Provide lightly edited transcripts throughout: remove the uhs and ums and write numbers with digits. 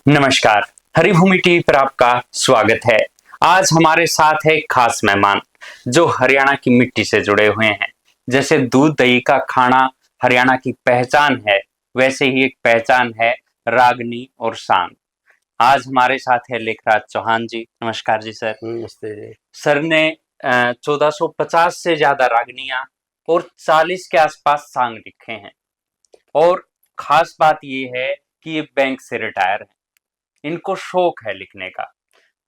नमस्कार। हरिभूमि टीवी पर आपका स्वागत है। आज हमारे साथ है एक खास मेहमान जो हरियाणा की मिट्टी से जुड़े हुए हैं। जैसे दूध दही का खाना हरियाणा की पहचान है, वैसे ही एक पहचान है रागनी और शान। आज हमारे साथ है लेखराज चौहान जी। नमस्कार जी सर। नमस्ते जी। सर ने 1450 से ज्यादा रागनियां और 40 के आसपास सांग लिखे हैं। और खास बात ये है कि ये बैंक से रिटायर है, इनको शौक है लिखने का।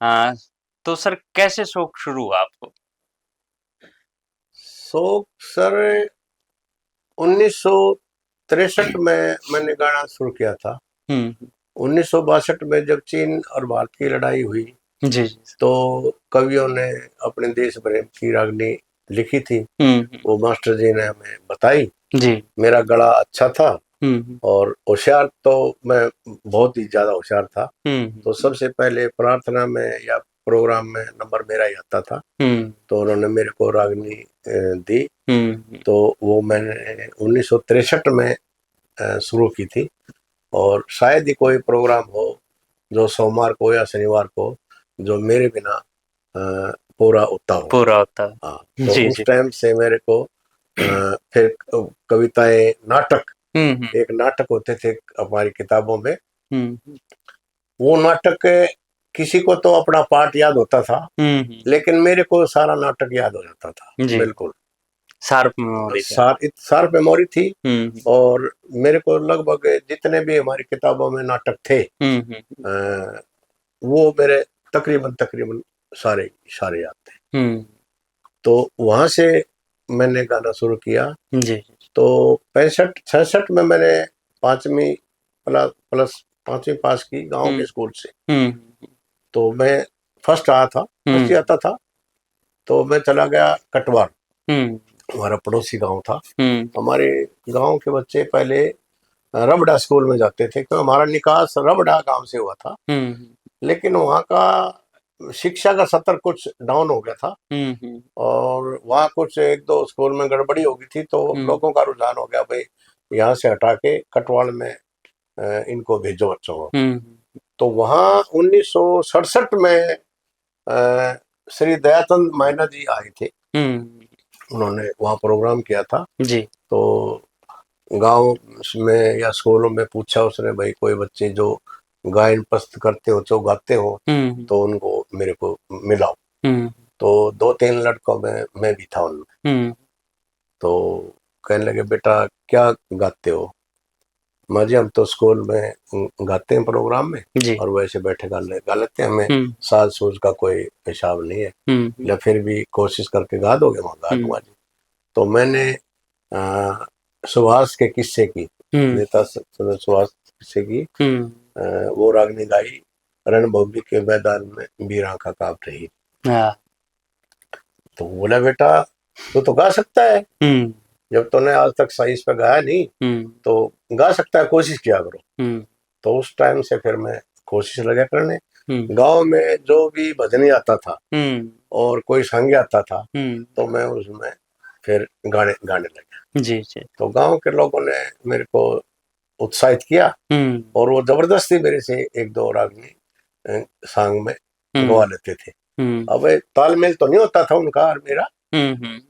आ, तो सर कैसे शौक शुरू हुआ आपको? शौक सर 1963 में मैंने गाना शुरू किया था। हम्म। 1962 में जब चीन और भारत की लड़ाई हुई जी जी। तो कवियों ने अपने देश प्रेम की रागनी लिखी थी। हम्म। वो मास्टर जी ने हमें बताई। जी। मेरा गला अच्छा था हम्म। और होशियार तो मैं बहुत ही ज्यादा होशियार था। तो हम्म। सबसे पहले प्रार्थना में या प्रोग्राम में नंबर मेरा ही आता था। हम्म। तो उन्होंने मेरे को रागनी दी। हम्म। तो वो मैंने 1963 में शुरू की थी। और शायद ही कोई प्रोग्राम हो जो सोमवार को या शनिवार को जो मेरे बिना पूरा होता हो। पूरा होता हाँ, है। तो जी उस जी। टाइम से मेरे को फिर कविताएं, नाटक, हम्म। एक नाटक होते थे हमारी किताबों में। हम्म। वो नाटक किसी को तो अपना पार्ट याद होता था, हम्म। लेकिन मेरे को सारा नाटक याद हो जाता था। जी। बिल्कुल शार्प मेमोरी थी। शार्प मेमोरी थी। हम्म। और मेरे को लगभग जितने भी हमारी किताबों में नाटक थे हम्म। अ, वो मेरे तकरीबन तकरीबन सारे सारे याद थे। हम्म। तो वहां से मैंने गाना शुरू किया। जी। तो 65 66 में मैंने पांचवी प्लस पांचवी पास की गांव हम्म। के स्कूल से। हम्म। तो मैं फर्स्ट आया था, फर्स्ट ही हम्म। आता था। तो मैं चला गया कटवार, हम्म। हमारा पड़ोसी गांव था। हम्म। हमारे गांव के बच्चे पहले रबड़ा स्कूल में जाते थे क्योंकि हमारा निकास रबड़ा गांव से हुआ था। हम्म। लेकिन वहाँ का शिक्षा का स्तर कुछ डाउन हो गया था। हम्म। और वहाँ कुछ एक दो स्कूल में गड़बड़ी हो गई थी, तो हम्म। लोगों का रुझान हो गया भाई यहाँ से हटा के कटवाड़ में इनको भेजो बच्चों को। हम्म। तो वहाँ 1967 में अ, श्री दयाचंद मायना जी आए थे। हम्म। उन्होंने वहाँ प्रोग्राम किया था। जी। तो गांव में या स्कूलों में पूछा उसने, भाई कोई बच्चे जो गायन पसंद करते हो, जो गाते हो, हम्म। तो उनको मेरे को मिलाओ। हम्म। तो दो तीन लड़कों में मैं भी था उनमें। हम्म। तो कहने लगे बेटा क्या गाते हो? माँ जी हम तो स्कूल में गाते हैं प्रोग्राम में, जी। और वैसे बैठे गा लेते हैं, हमें हम्म। साज सूज का कोई हिसाब नहीं है। हम्म। या फिर भी कोशिश करके गा दोगे? वहाँ गा हम्म। दूंगा जी। तो मैंने अ, सुभाष के किस्से की, हम्म। नेता सुभाष के किस्से की हम्म। वो रागनी गाई। रणभूमि के मैदान में वीर आंखा कांप रही। हाँ। तो बोला बेटा तू तो गा सकता है, हम्म। जब तूने आज तक सही इस पे गाया नहीं हम्म। तो गा सकता है, कोशिश किया करो। हम्म। तो उस टाइम से फिर मैं कोशिश लगा करने। हम्म। गांव में जो भी भजनी आता था हम्म। और कोई संग आता था हम्म। तो मैं उसमें फिर गाने गाने लगा। जी जी। तो गांव के लोगों ने मेरे को उत्साहित किया हम्म। और वो जबरदस्ती मेरे से एक दो रागनी सांग में हम्म। गवा लेते थे। हम्म। अब तालमेल तो नहीं होता था उनका और मेरा, हम्म।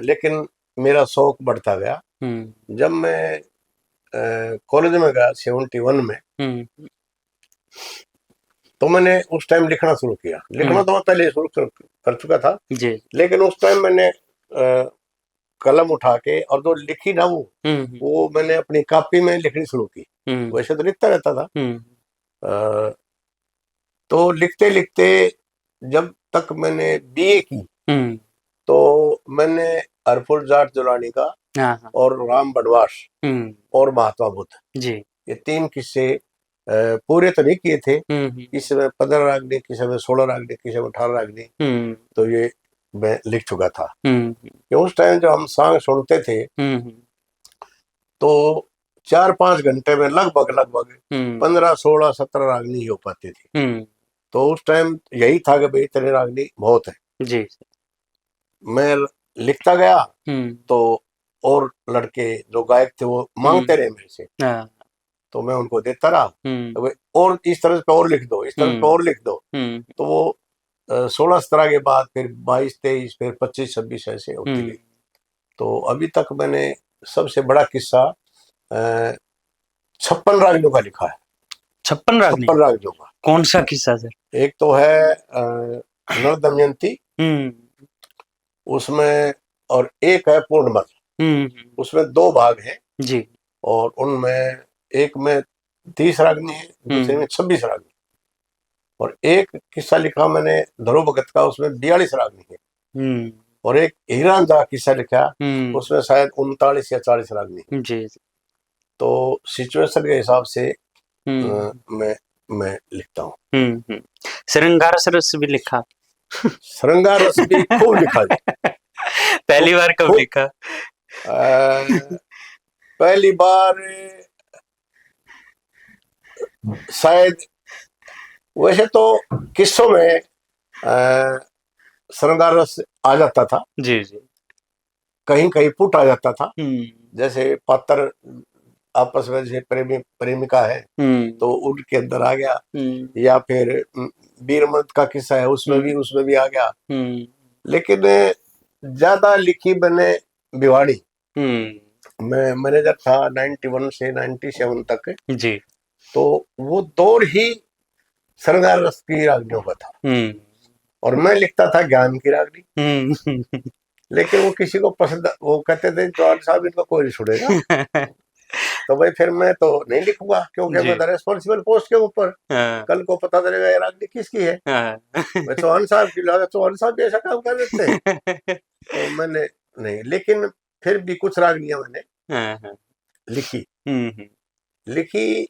लेकिन मेरा शौक बढ़ता गया। हम्म। जब मैं कॉलेज में गया 71 में, हम्म। तो मैंने उस टाइम लिखना शुरू किया। लिखना हम्म। तो मैं पहले शुरू कर चुका था, जी। लेकिन उस टाइम मैंने कलम उठा के और जो लिखी ना हम्म। वो मैंने अपनी कॉपी में लिखनी शुरू की। हम्म। वैसे तो लिखता रहता था। हम्म। अ, तो लिखते लिखते जब तक मैंने बीए की हम्म। तो मैंने हरफुल जाट जुलानी का हाँ हाँ। और राम बनवास हम्म। और महात्मा बुद्ध, जी। ये तीन किस्से पूरे तो नहीं किए थे। हम्म। किसी में 15 रागनी, किसी में 16 रागनी, किसी में 18 रागनी। हम्म। तो ये मैं लिख चुका था। हम्म। कि उस टाइम जब हम सॉन्ग सुनते थे हम्म। तो 4-5 घंटे में लगभग लगभग हम्म। 15-16-17 रागनी ही हो पाती थी। हम्म। तो उस टाइम यही था कि भाई इतने रागनी बहुत है। जी। मैं लिखता गया हम्म। तो और लड़के जो गायक थे वो मांगते हम्म। रहे मेरे से। हाँ। तो मैं उनको देता रहा, तो वे और इस तरह पे और लिख दो, इस तरह पे और लिख दो। तो वो 16-17 के बाद फिर 22-23 फिर 25-26 ऐसे होती गई। तो अभी तक मैंने सबसे बड़ा किस्सा 56 रागनियों का लिखा है। 56 रागनी 56 रागनियों का। कौन सा किस्सा सर? एक तो है नल दमयंती, उसमें, और एक है पूर्णमल। उसमें 2 भाग हैं जी। और उनमें एक में 30 रागनी है, दूसरे में 26 रागनी। और एक किस्सा लिखा मैंने ध्रुव भगत का, उसमें 42 रागनी है। और एक हीरांझा किस्सा लिखा, उसमें शायद 39 या 40 रागनी है। जी। तो सिचुएशन के हिसाब से मैं लिखता हूँ। श्रृंगार रस भी लिखा? श्रृंगार रस भी खूब लिखा है। पहली बार कब लिखा? पहली बार शायद, वैसे तो किस्सों में श्रृंगार रस आ जाता था, जी जी, कहीं कहीं पुट आ जाता था। जैसे पात्र आपस में जैसे प्रेमी प्रेमिका है तो उनके अंदर आ गया, या फिर वीरमंत का किस्सा है उसमें भी आ गया। लेकिन ज्यादा लिखी मैंने भिवाड़ी। मैं मैनेजर था 91 से 97 तक जी। तो वो दौर ही श्रृंगार रस की रागनियों का था। और मैं लिखता था ज्ञान की रागनी। लेकिन वो किसी को पसंद, वो कहते थे चौहान साहब इनको कोई नहीं सुनेगा। तो भाई फिर मैं तो नहीं लिखूंगा, क्योंकि मैं रेस्पॉन्सिबल पोस्ट के ऊपर, कल को पता चलेगा ये रागनी किसकी है। मैं चौहान साहब की लगा, चौहान साहब भी ऐसा काम कर देते हैं। तो मैंने नहीं, लेकिन फिर भी कुछ रागनियां मैंने लिखी लिखी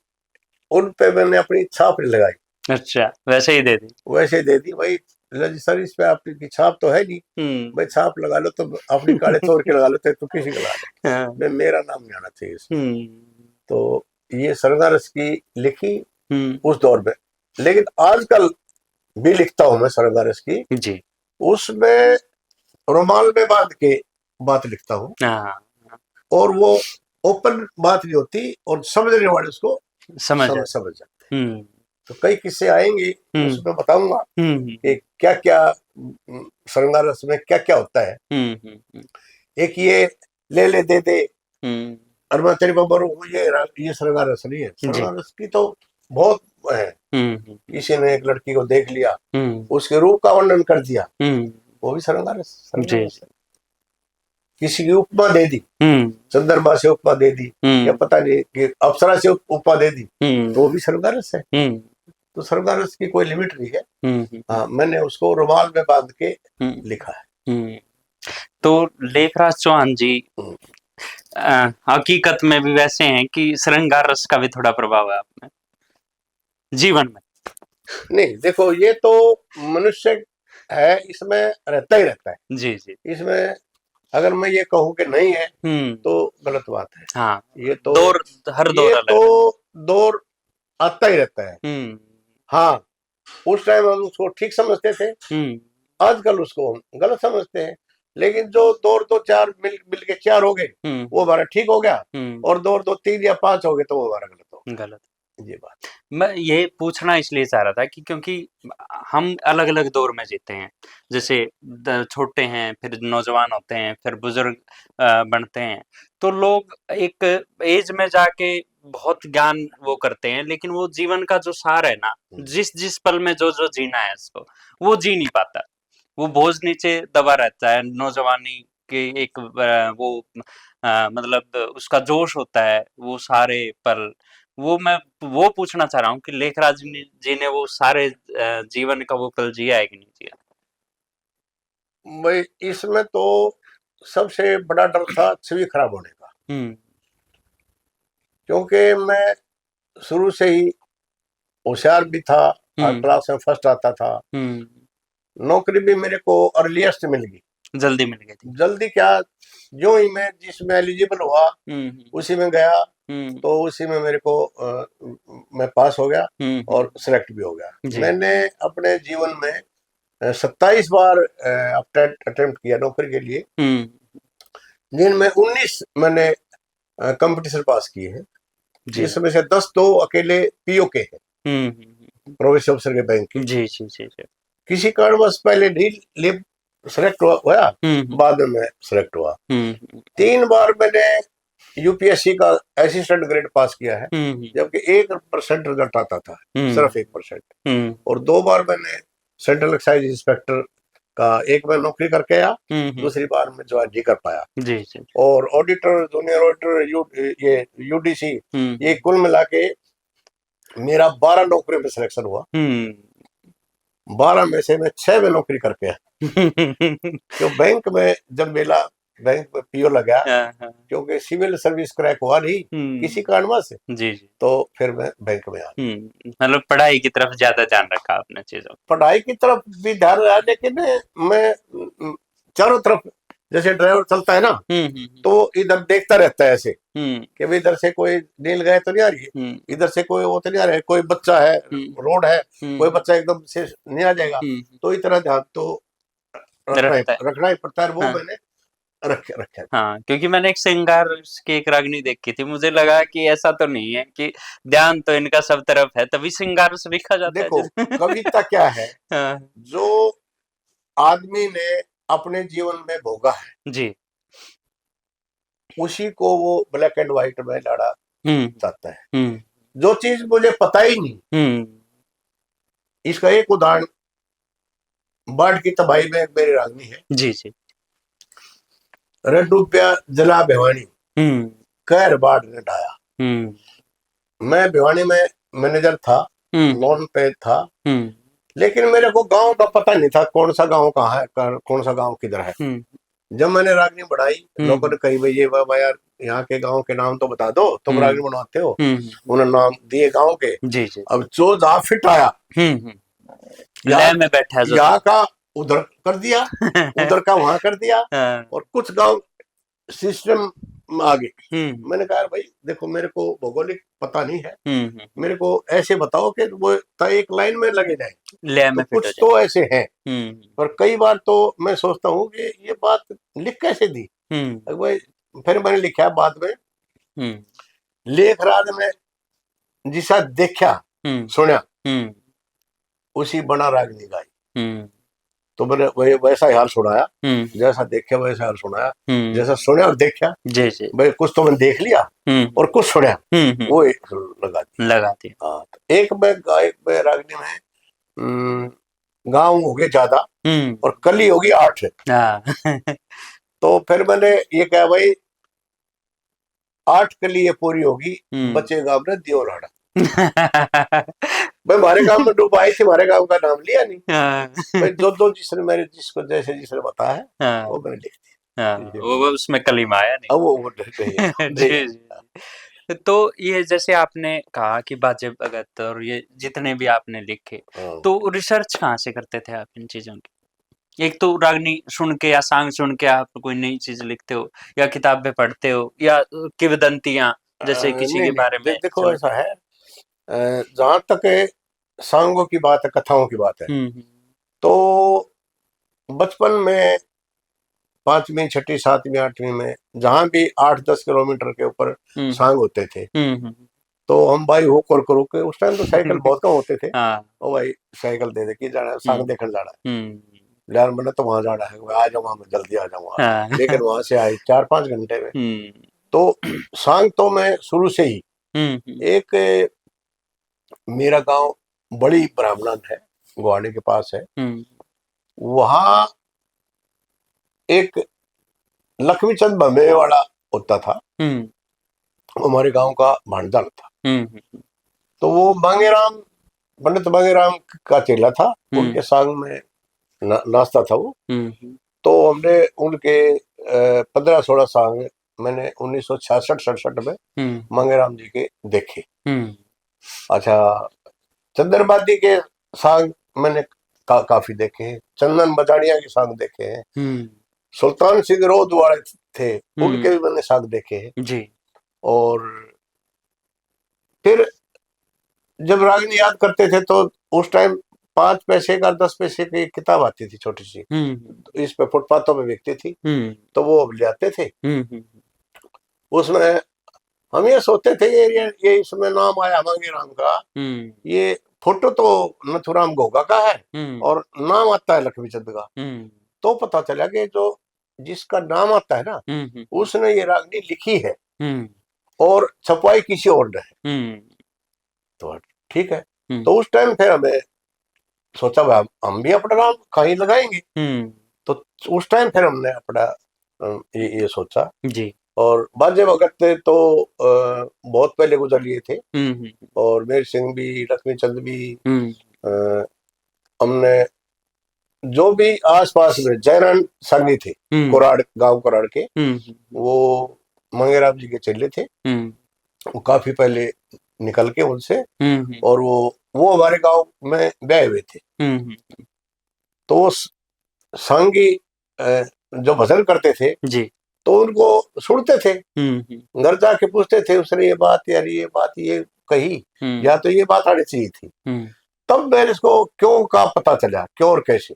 उन पे मैंने अपनी छाप नहीं लगाई। अच्छा, वैसे ही दे दी? वैसे दे दी भाई, सर इस पे आपकी छाप तो है नहीं, भाई छाप लगा लो तो अपनी काले तोड़ के लगा लो, तो किसी का लगा लो, मेरा नाम नहीं आना चाहिए इसमें। तो ये श्रृंगार रस की लिखी उस दौर में। लेकिन आजकल भी लिखता हूं मैं श्रृंगार रस की जी। उसमें रुमाल में बांध के बात लिखता हूँ, और वो ओपन बात नहीं होती, और समझने वाले उसको समझ जाते। तो कई किस्से आएंगे उसमें बताऊंगा कि क्या क्या श्रृंगार रस में क्या क्या होता है। एक ये ले ले दे दे, अरमा तेरी बबरू, ये श्रृंगार रस नहीं है। श्रृंगार रस की तो बहुत है। किसी ने एक लड़की को देख लिया, उसके रूप का वर्णन कर दिया, वो भी श्रृंगार रस। किसी की उपमा दे दी, चंद्रमा से उपमा दे दी, या पता नहीं कि अप्सरा से उपमा दे दी, तो वो भी श्रृंगार रस है। तो श्रृंगार रस की कोई लिमिट नहीं है। हाँ, मैंने उसको रुमाल में बांध के लिखा है। तो लेखराज चौहान जी हकीकत में भी वैसे हैं कि श्रृंगार रस का भी थोड़ा प्रभाव है आप में जीवन में? नहीं, देखो ये तो मनुष्य है, इसमें रहता ही रहता है। जी जी। इसमें अगर मैं ये कहूँ कि नहीं है तो गलत बात है। हाँ, ये तो दौर, हर दौर अलग तो दौर आता ही रहता है। हाँ, उस टाइम हम उसको ठीक समझते थे, आजकल उसको हम गलत समझते हैं। लेकिन जो दौर दो चार मिल के चार हो गए वो हमारा ठीक हो गया, और दौर 2 3 या 5 हो गए तो वो हमारा गलत। ये बात मैं ये पूछना इसलिए चाह रहा था कि क्योंकि हम अलग अलग दौर में जीते हैं, जैसे छोटे हैं, फिर नौजवान होते हैं, फिर बुजुर्ग बनते हैं। तो लोग एक एज में जाके बहुत ज्ञान वो करते हैं, लेकिन वो जीवन का जो सार है ना, जिस जिस पल में जो जो जीना है उसको वो जी नहीं पाता। वो बोझ नीचे दबा रहता है। नौजवानी के एक वो मतलब उसका जोश होता है, वो सारे पल। वो मैं वो पूछना चाह रहा हूँ कि लेखराज जी ने वो सारे जीवन का वो पल जिया है कि नहीं जिया? भाई इसमें तो सबसे बड़ा डर था छवि खराब होने का। क्योंकि मैं शुरू से ही होशियार भी था, क्लास में फर्स्ट आता था, नौकरी भी मेरे को अर्लीस्ट मिल गई, जल्दी मिल गई थी। जल्दी क्या, जो ही मैं जिसमें एलिजिबल हुआ उसी में गया, तो उसी में मेरे को मैं पास हो गया और सिलेक्ट भी हो गया। मैंने अपने जीवन में 27 बार अटेम्प्ट किया नौकरी के लिए, जिनमें 19 मैंने कंपटीशन पास किए हैं। जी। इसमें से 10 तो अकेले पीओ के हैं, प्रोविंशियल ऑफिसर के बैंक के। जी जी जी जी। किसी कारणवश पहले नहीं ले सेलेक्ट हुआ, बाद में मैं सेलेक्ट हुआ। 3 बार मैंने यूपीएससी का असिस्टेंट ग्रेड पास किया है, जबकि 1% रिजल्ट आता था, सिर्फ 1%। और 2 बार मैंने सेंट्रल एक्साइज इंस्पेक्टर का, एक बार नौकरी करके आया, दूसरी बार मैं ज्वाइन नहीं कर पाया। जी जी। और ऑडिटर, जूनियर ऑडिटर, ये यूडीसी, ये कुल मिला के मेरा 12 नौकरी में सिलेक्शन हुआ। 12 में से मैं 6 में नौकरी करके आया। क्यों बैंक में जब मेरा बैंक में पीओ लगा, क्योंकि सिविल सर्विस क्रैक हुआ नहीं किसी कारणवश, जी जी। तो फिर मैं बैंक में आ गया। मतलब पढ़ाई की तरफ ज्यादा ध्यान रखा आपने चीजों। पढ़ाई की तरफ भी ध्यान रहा, लेकिन मैं चारों तरफ, जैसे ड्राइवर चलता है ना, तो इधर देखता रहता है ऐसे कि भाई इधर से कोई नील गाय तो नहीं आ रही है, इधर से कोई वो तो नहीं आ रहा है, कोई बच्चा है, रोड है, कोई बच्चा एकदम से नहीं आ जाएगा, तो इतना ध्यान तो रखना ही पड़ता है। वो मैंने रखे। हाँ, क्योंकि मैंने एक श्रृंगार की एक रागनी देखी थी, मुझे लगा कि ऐसा तो नहीं है कि ध्यान तो इनका सब तरफ है, तभी श्रृंगार से लिखा जाता देखो, है। कविता क्या है, हाँ। जो आदमी ने अपने जीवन में भोगा है, जी, उसी को वो ब्लैक एंड व्हाइट में लाना चाहता है। जो चीज मुझे पता ही नहीं, इसका एक उदाहरण बाढ़ की तबाही में एक मेरी रागनी है। जी जी। रुपया जला भिवानी, कहर बाढ़ ने ढाया। मैं भिवानी में मैनेजर था, लोन पे था, लेकिन मेरे को गांव का पता नहीं था, कौन सा गांव कहाँ है, कौन सा गांव किधर है। जब मैंने रागनी बढ़ाई, लोगों ने कही, भैया बाबा यार, यहाँ के गांव के नाम तो बता दो, तुम रागनी बनवाते हो। उन्होंने नाम दिए गांव के। जी जी। अब जो जा फिट आया, में बैठा, यहाँ का उधर कर दिया, उधर का वहां कर दिया, और कुछ गांव सिस्टम आ गए। मैंने कहा भाई देखो, मेरे को भौगोलिक पता नहीं है, मेरे को ऐसे बताओ कि वो एक लाइन में लगे जाए, तो कुछ तो ऐसे हैं। पर कई बार तो मैं सोचता हूँ कि ये बात लिख कैसे दी। भाई फिर मैंने लिखा बाद में, लेख राज में जिसा देखा सुना, उसी बना रागनी गाई। तो मैंने वैसा ही हाल सुनाया, जैसा देखा वैसा हाल सुनाया, जैसा सुना और देखा। जी जी। भाई कुछ तो मैंने देख लिया और कुछ सुना, वो लगा दी। हाँ, तो एक में रागनी में गांव हो गए ज्यादा और कली होगी 8। तो फिर मैंने ये कहा भाई 8 कली ये पूरी होगी, बचेगा अपने दियोलाड़ा। मैं हमारे गांव में डूबाई थी, हमारे गांव का नाम लिया नहीं। भाई जो जिसने मेरे जिसने बताया, वो मैंने लिख दिया। वो उसमें कलीमा आया नहीं। वो जी। तो ये जैसे आपने कहा कि बाजे भगत और ये जितने भी आपने लिखे, तो रिसर्च कहाँ से करते थे आप इन चीजों की? एक तो रागनी सुन के या सांग सुन के आप कोई नई चीज लिखते हो, या किताबें पढ़ते हो, या किंवदंतियां जैसे किसी के बारे में? देखो ऐसा है, जहां तक सांगों की बात है, कथाओं की बात है, तो बचपन में 5वीं 6वीं 7वीं 8वीं में जहां भी 8-10 किलोमीटर के ऊपर सांग होते थे, तो हम भाई हो कर करो के, उस टाइम तो साइकिल बहुत कम होते थे। ओ भाई साइकिल दे कि जाना है, सांग देखने जाना है, यार मैंने तो वहां जाना है, आ जाऊंगा मैं, जल्दी आ जाऊंगा। लेकिन वहां से आए 4-5 घंटे में। तो सांग तो मैं शुरू से ही, एक मेरा गांव बड़ी ब्राह्मण है, गुवाहाटी के पास है, वहां एक लक्ष्मीचंद भमे वाला होता था, हमारे गांव का भांडा था। तो वो मांगेराम, पंडित मांगेराम का चेला था, उनके सांग में नाचता था वो। तो हमने उनके 15-16 सांग मैंने 1966-67 में मांगेराम जी के देखे। अच्छा, चंद्रबादी के सांग मैंने काफी देखे हैं, चंदन बजाड़िया के सांग देखे हैं, सुल्तान सिंह रोध वाले थे, उनके भी मैंने सांग देखे हैं जी। और फिर जब रागनी याद करते थे, तो उस टाइम 5 पैसे का 10 पैसे की किताब आती थी छोटी सी, तो इस पे फुटपाथों में बिकती थी, तो वो ले आते थे। उसमें हम ये सोचते थे ये इसमें नाम आया मांगे राम का, ये फोटो तो नथुराम घोगा का है और नाम आता है लक्ष्मीचंद का। तो पता चला कि जो जिसका नाम आता है ना उसने ये रागनी लिखी है और छपाई किसी और ने है। तो ठीक है, तो उस टाइम फिर हमें सोचा भाई हम भी अपना नाम कहीं लगाएंगे। तो उस टाइम फिर हमने अपना ये सोचा जी। और बाजे भगत तो बहुत पहले गुजर लिए थे और मेर सिंह भी, लक्ष्मीचंद भी, हमने जो भी आसपास में जयराम सानी थे कोराड़, गांव कोराड़ के, वो मंगेराम जी के चेले थे, वो काफी पहले निकल के उनसे, और वो हमारे गांव में ब्याहे हुए थे। तो वो सांगी जो भजन करते थे जी। तो उनको सुनते थे, घर जाके पूछते थे उसने ये बात यार ये बात ये कही या तो ये बात आनी चाहिए थी। तब मैंने इसको क्यों का पता चला, क्यों और कैसे।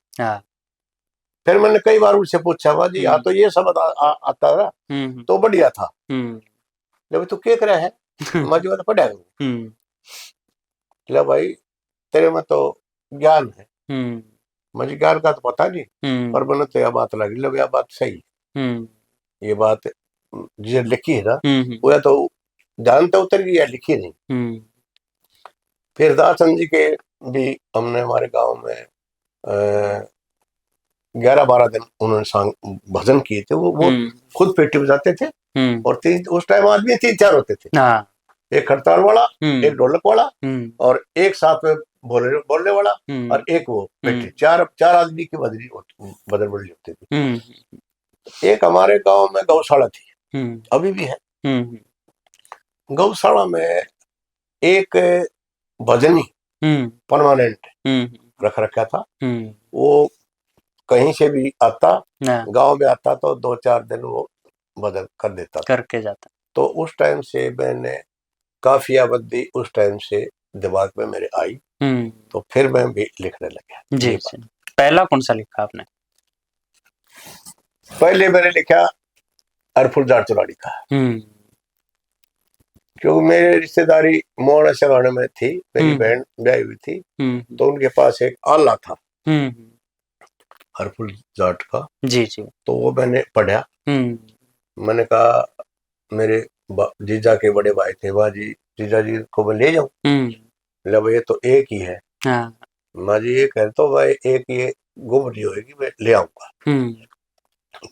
फिर मैंने कई बार उनसे पूछा हुआ जी, तो ये सब आता था तो बढ़िया था, जब तू क्या करे है मजबूत तो पढ़ा ले भाई, तेरे में तो ज्ञान है, मुझे ज्ञान का तो पता नहीं, पर मैंने तो यह बात लगी, लो यह बात सही, ये बात जो लिखी है ना वो या तो जानते उतर गई या लिखी नहीं। फिर दासन जी के भी हमने हमारे गांव में 11-12 दिन उन्होंने भजन किए थे। वो खुद पेटी बजाते थे और उस टाइम आदमी 3-4 होते थे, एक खड़ताल वाला, एक ढोलक वाला और एक साथ में बोलने वाला और एक वो पेटी, चार आदमी की बदली बदली होती थी। एक हमारे गांव में गौशाला थी, अभी भी है। गौशाला में एक भजनी परमानेंट रख रखा था, वो कहीं से भी आता, गांव में आता तो 2-4 दिन वो बदल कर देता करके जाता। तो उस टाइम से मैंने काफी अवधि उस टाइम से दिमाग में मेरे आई, तो फिर मैं भी लिखने लगा। जी। पहला कौन सा लिखा आपने? पहले मैंने लिखा अरफुल जार चुराड़ी का, क्योंकि मेरे रिश्तेदारी मोहना सगाने में थी, मेरी बहन ब्याही हुई थी, तो उनके पास एक आला था हरफुल जाट का। जी। तो वो मैंने पढ़ा, मैंने कहा मेरे जीजा के बड़े भाई थे, वाह जी जीजा जी को मैं ले जाऊं, ले भाई ये तो एक ही है, माँ जी ये कह तो भाई एक ये गुम नहीं होगी, मैं ले आऊंगा।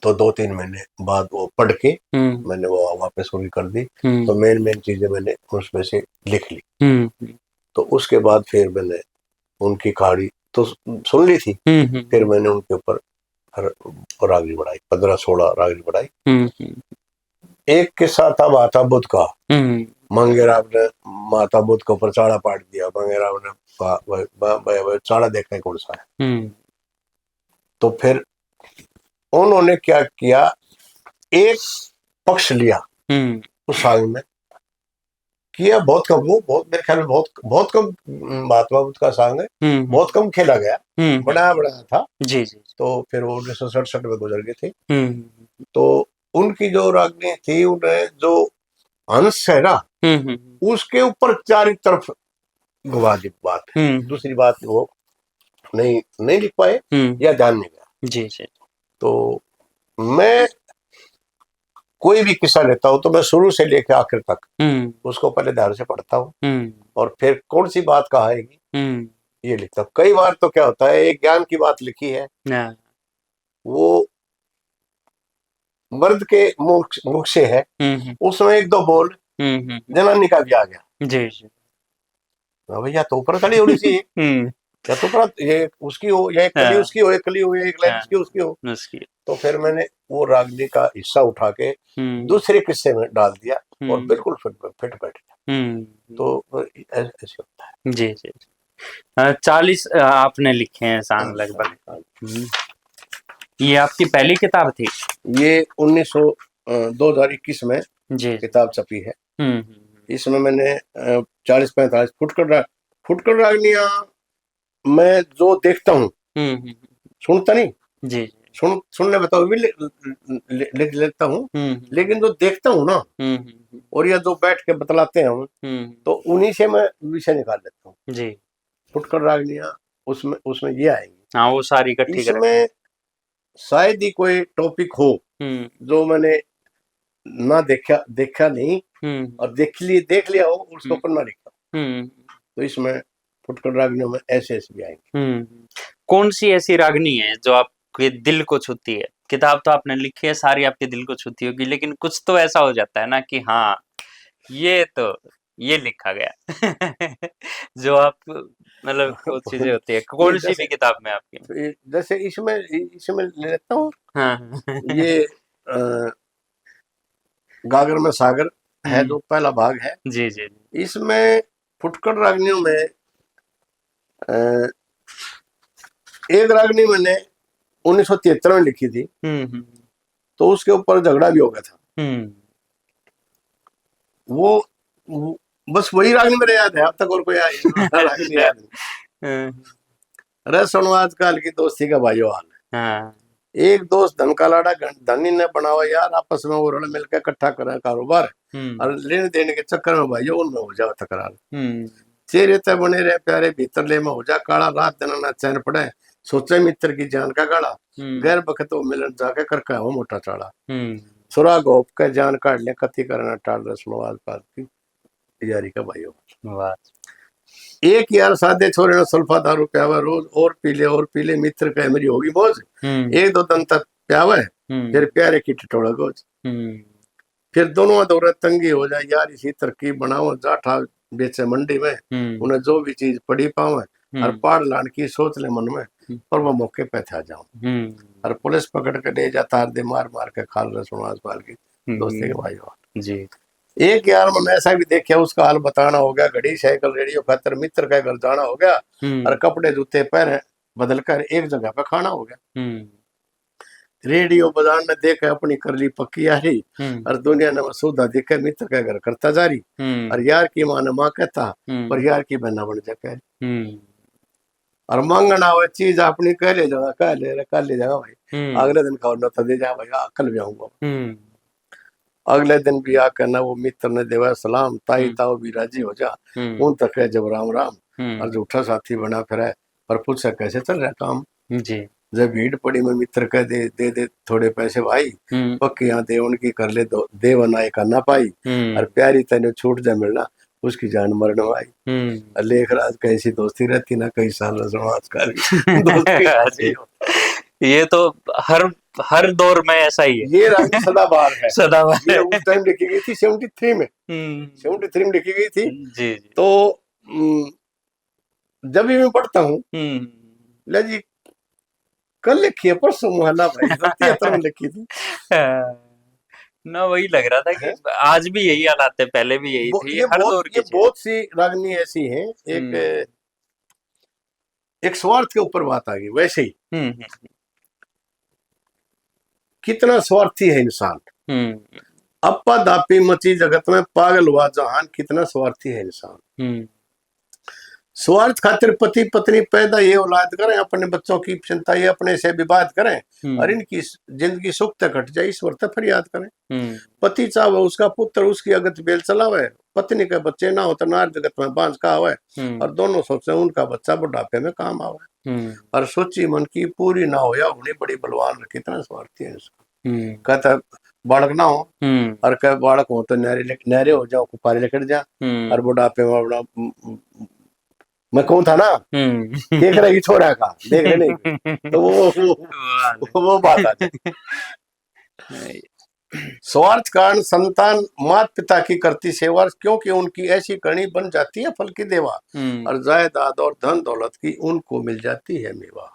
तो 2-3 महीने बाद वो पढ़ के मैंने वो वापस पूरी कर दी, तो मेन चीजें मैंने उसमें से लिख ली। तो उसके बाद फिर मैंने उनकी कहानी तो सुन ली थी, फिर मैंने उनके ऊपर रागनी बढ़ाई, 15-16 रागनी बढ़ाई। एक किस्सा था माता बुद्ध का, मंगेराम ने माता बुद्ध के ऊपर चाड़ा पाट दिया, मंगेराम ने चाड़ा देखने कौन सा है। तो फिर उन्होंने क्या किया, एक पक्ष लिया उस सांग में, किया बहुत कम, वो बहुत मेरे ख्याल में बहुत कम महात्मा बुद्ध का सांग है, बहुत कम खेला गया, बनाया था। जी। तो फिर वो 1967 में गुजर गए थे। तो उनकी जो रागनी थी, उन्हें जो हंस है ना उसके ऊपर चारों तरफ घुमा दी बात, दूसरी बात वो नहीं लिख पाए या ध्यान नहीं गया। जी। तो मैं कोई भी किस्सा लेता हूँ तो मैं शुरू से लेकर आखिर तक उसको पहले ध्यान से पढ़ता हूँ और फिर कौन सी बात कहाएगी ये लिखता हूँ। कई बार तो क्या होता है, एक ज्ञान की बात लिखी है, वो मर्द के मुख से है, उसमें 1-2 बोल जनानी का भी आ गया। जी। भैया तो ऊपर खड़ी होनी चाहिए, या तो ऊपर ये उसकी हो या एक कली उसकी हो, एक कली हो, एक लाइन उसकी हो। तो फिर मैंने वो रागनी का हिस्सा उठा के दूसरे किस्से में डाल दिया और बिल्कुल फिट बैठ गया। तो ऐसे होता है। जी। 40 आपने लिखे हैं सांग लगभग। ये आपकी पहली किताब थी? ये 2021 में जी किताब छपी है। इसमें मैंने 40-45 फुटकर रागनियां मैं जो देखता हूँ, सुनता नहीं जी, सुनने में तो भी लिख लेता हूँ, लेकिन जो देखता हूँ ना और या जो बैठ के बतलाते हैं हम, तो उन्हीं से मैं विषय निकाल लेता हूँ जी। फुटकर रागनियां उसमें उसमें ये आएंगी। हाँ, वो सारी इकट्ठी कर इसमें शायद ही कोई टॉपिक हो जो मैंने ना देखा नहीं और देख लिया हो उसको पढ़ना लिखा, तो इसमें फुटकर रागनियों में ऐसे ऐसे भी आएंगे। कौन सी ऐसी रागनी है जो आपके दिल को छूती है? किताब तो आपने लिखी है, सारी आपके दिल को छूती होगी, लेकिन कुछ तो ऐसा हो जाता है ना कि हाँ, ये लिखा गया जो आप मतलब कुछ चीजें होती है, कौन सी भी किताब में आपकी? जैसे इसमें ले लेता हूँ। हाँ ये गागर में सागर है जो पहला भाग है। जी जी। इसमें फुटकर रागनियों में एक रागनी मैंने 1973 में लिखी थी, तो उसके ऊपर झगड़ा भी हो गया था। वो बस वही रागनी मेरे याद है, अब तक और कोई रागनी याद नहीं। अरे सुनो आजकल की दोस्ती का भाइयों हाल है। हाँ। एक दोस्त धन का लाड़ा धनी ने बनावा यार, आपस में वो रल मिलकर इकट्ठा करें कारोबार और लेने देने के चक्कर में भाइयों उनमें हो जाओ तकरार। चेहरे तय बने रहे प्यारे भीतर ले में हो जा काला, रात दिन ना चैन पड़े सोचे मित्र की जान का गाड़ा, गैर बखत मिलन जाके करके हो मोटा चाड़ा, सुरा गोप के जान काट ले कति करना टाल रस्म आजकल की यारी का भाइयों। एक यार सादे छोरे ने सुल्फा दारू प्यावा रोज और पीले मित्र कहे मेरी होगी मौज, एक दो दिन तक प्यावे फिर प्यारे की टिटोड़ा गोज, फिर दोनों दौरे तंगी हो जाए यार इसी तरकीब बनाओ जाठा बेचे मंडी में उन्हें जो भी चीज पड़ी पावे और पाड़ लान की सोच ले मन में और वो मौके पे था जाऊं और पुलिस पकड़ के ले जाता हर दे मार मार के खाल रसूल आजकल की दोस्ती के भाई जी। एक यार मैंने ऐसा भी देखा उसका हाल बताना हो गया, घड़ी साइकिल रेडियो खातर मित्र का घर जाना हो गया और कपड़े जूते पहने बदल कर एक जगह पे खाना हो गया। रेडियो बाजार ने देखे अपनी कर ली पक्की यारी और दुनिया ने मसूदा देखे मित्र का घर करता जारी और यार की माँ ने माँ कहता पर यार की बहना बन जाए और मांगना हो चीज अपनी कह ले जाओ कह ले जाओ भाई, अगले दिन खाओ न तो दे जा भाई कल भी आऊंगा। अगले दिन भी आकर ना वो मित्र ने देवा सलाम ताई ताओ भी राजी हो जा उन तक है जब राम राम और झूठा साथी बना फिर पर पूछा कैसे चल रहा काम जी। जब भीड़ पड़ी में मित्र कह दे थोड़े पैसे भाई पक्की यहाँ दे उनकी कर ले दे बनाए करना पाई और प्यारी तेने छूट जा मिलना उसकी जान मरने आई। लेख राज कैसी दोस्ती रहती ना कई साल आजकल दोस्ती ये तो हर दौर में ऐसा ही है। ये रानी सदाबहार है। सदाबहार ये उस टाइम लिखी गई थी 73 में 73 में लिखी गई थी जी। तो जब भी मैं पढ़ता हूँ ले जी कल लिखी है परसों मोहल्ला भाई 73 में लिखी थी ना, वही लग रहा था कि आज भी यही हालात है, पहले भी यही थी। हर दौर की बहुत सी रागनी ऐसी हैं। एक स्वार्थ के ऊपर बात आ गई वैसे ही कितना स्वार्थी है इंसान, अप्पा दापी मची जगत में पागल हुआ जहान कितना स्वार्थी है इंसान। स्वार्थ खातिर पति पत्नी पैदा ये औलाद करें अपने बच्चों की चिंता ये अपने से विवाद करें और इनकी जिंदगी सुख तक घट जाए ईश्वर तक फरियाद करें। पति चाहे उसका पुत्र उसकी अगत बेल चलावे, पत्नी के बच्चे ना हो तो नार जगत में बांझ का आवे और दोनों सोचे उनका बच्चा बुढ़ापे में काम आवे और सोची मन की पूरी ना हो या उन्हें बड़ी बलवान कितना स्वार्थी है इसका। कहता बालक ना हो और कह बालक हो तो नहरे हो जाओ कुपारे लेकर जा और बुढ़ापे में मैं कहूँ था ना देख रही छोरा का देख रहे नहीं तो वो बात आ जाए। स्वार्थ कारण संतान माता पिता की करती सेवा क्योंकि उनकी ऐसी करनी बन जाती है फल की देवा और जायदाद और धन दौलत की उनको मिल जाती है मेवा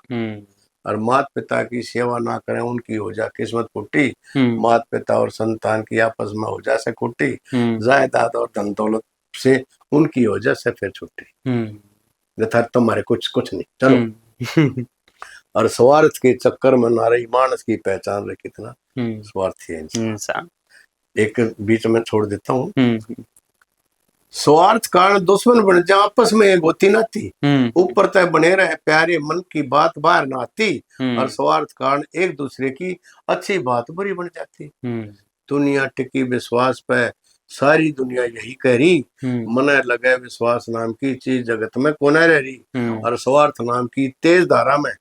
और माता पिता की सेवा ना करें उनकी हो जा किस्मत फुटी, माता पिता और संतान की आपस में हो जा से कुटी, जायदाद और धन दौलत से उनकी हो जा से फिर छुट्टी यथार्थ तुम्हारे कुछ नहीं चलो। और स्वार्थ के चक्कर में ना रही मानस की पहचान रहे कितना स्वार्थी है इंसान। एक बीच में छोड़ देता हूँ। स्वार्थ कारण दुश्मन बन जा, आपस में एक होती ना थी। हम्म ऊपर तय बने रहे प्यारे, मन की बात बाहर ना आती। हम्म और स्वार्थ कारण एक दूसरे की अच्छी बात बुरी बन जाती। हम्म दुनिया टिकी विश्वास पे, सारी दुनिया यही कह रही। हम्म मन लगे विश्वास नाम की चीज जगत में कोने रह रही। हम्म और स्वार्थ नाम की तेज धारा में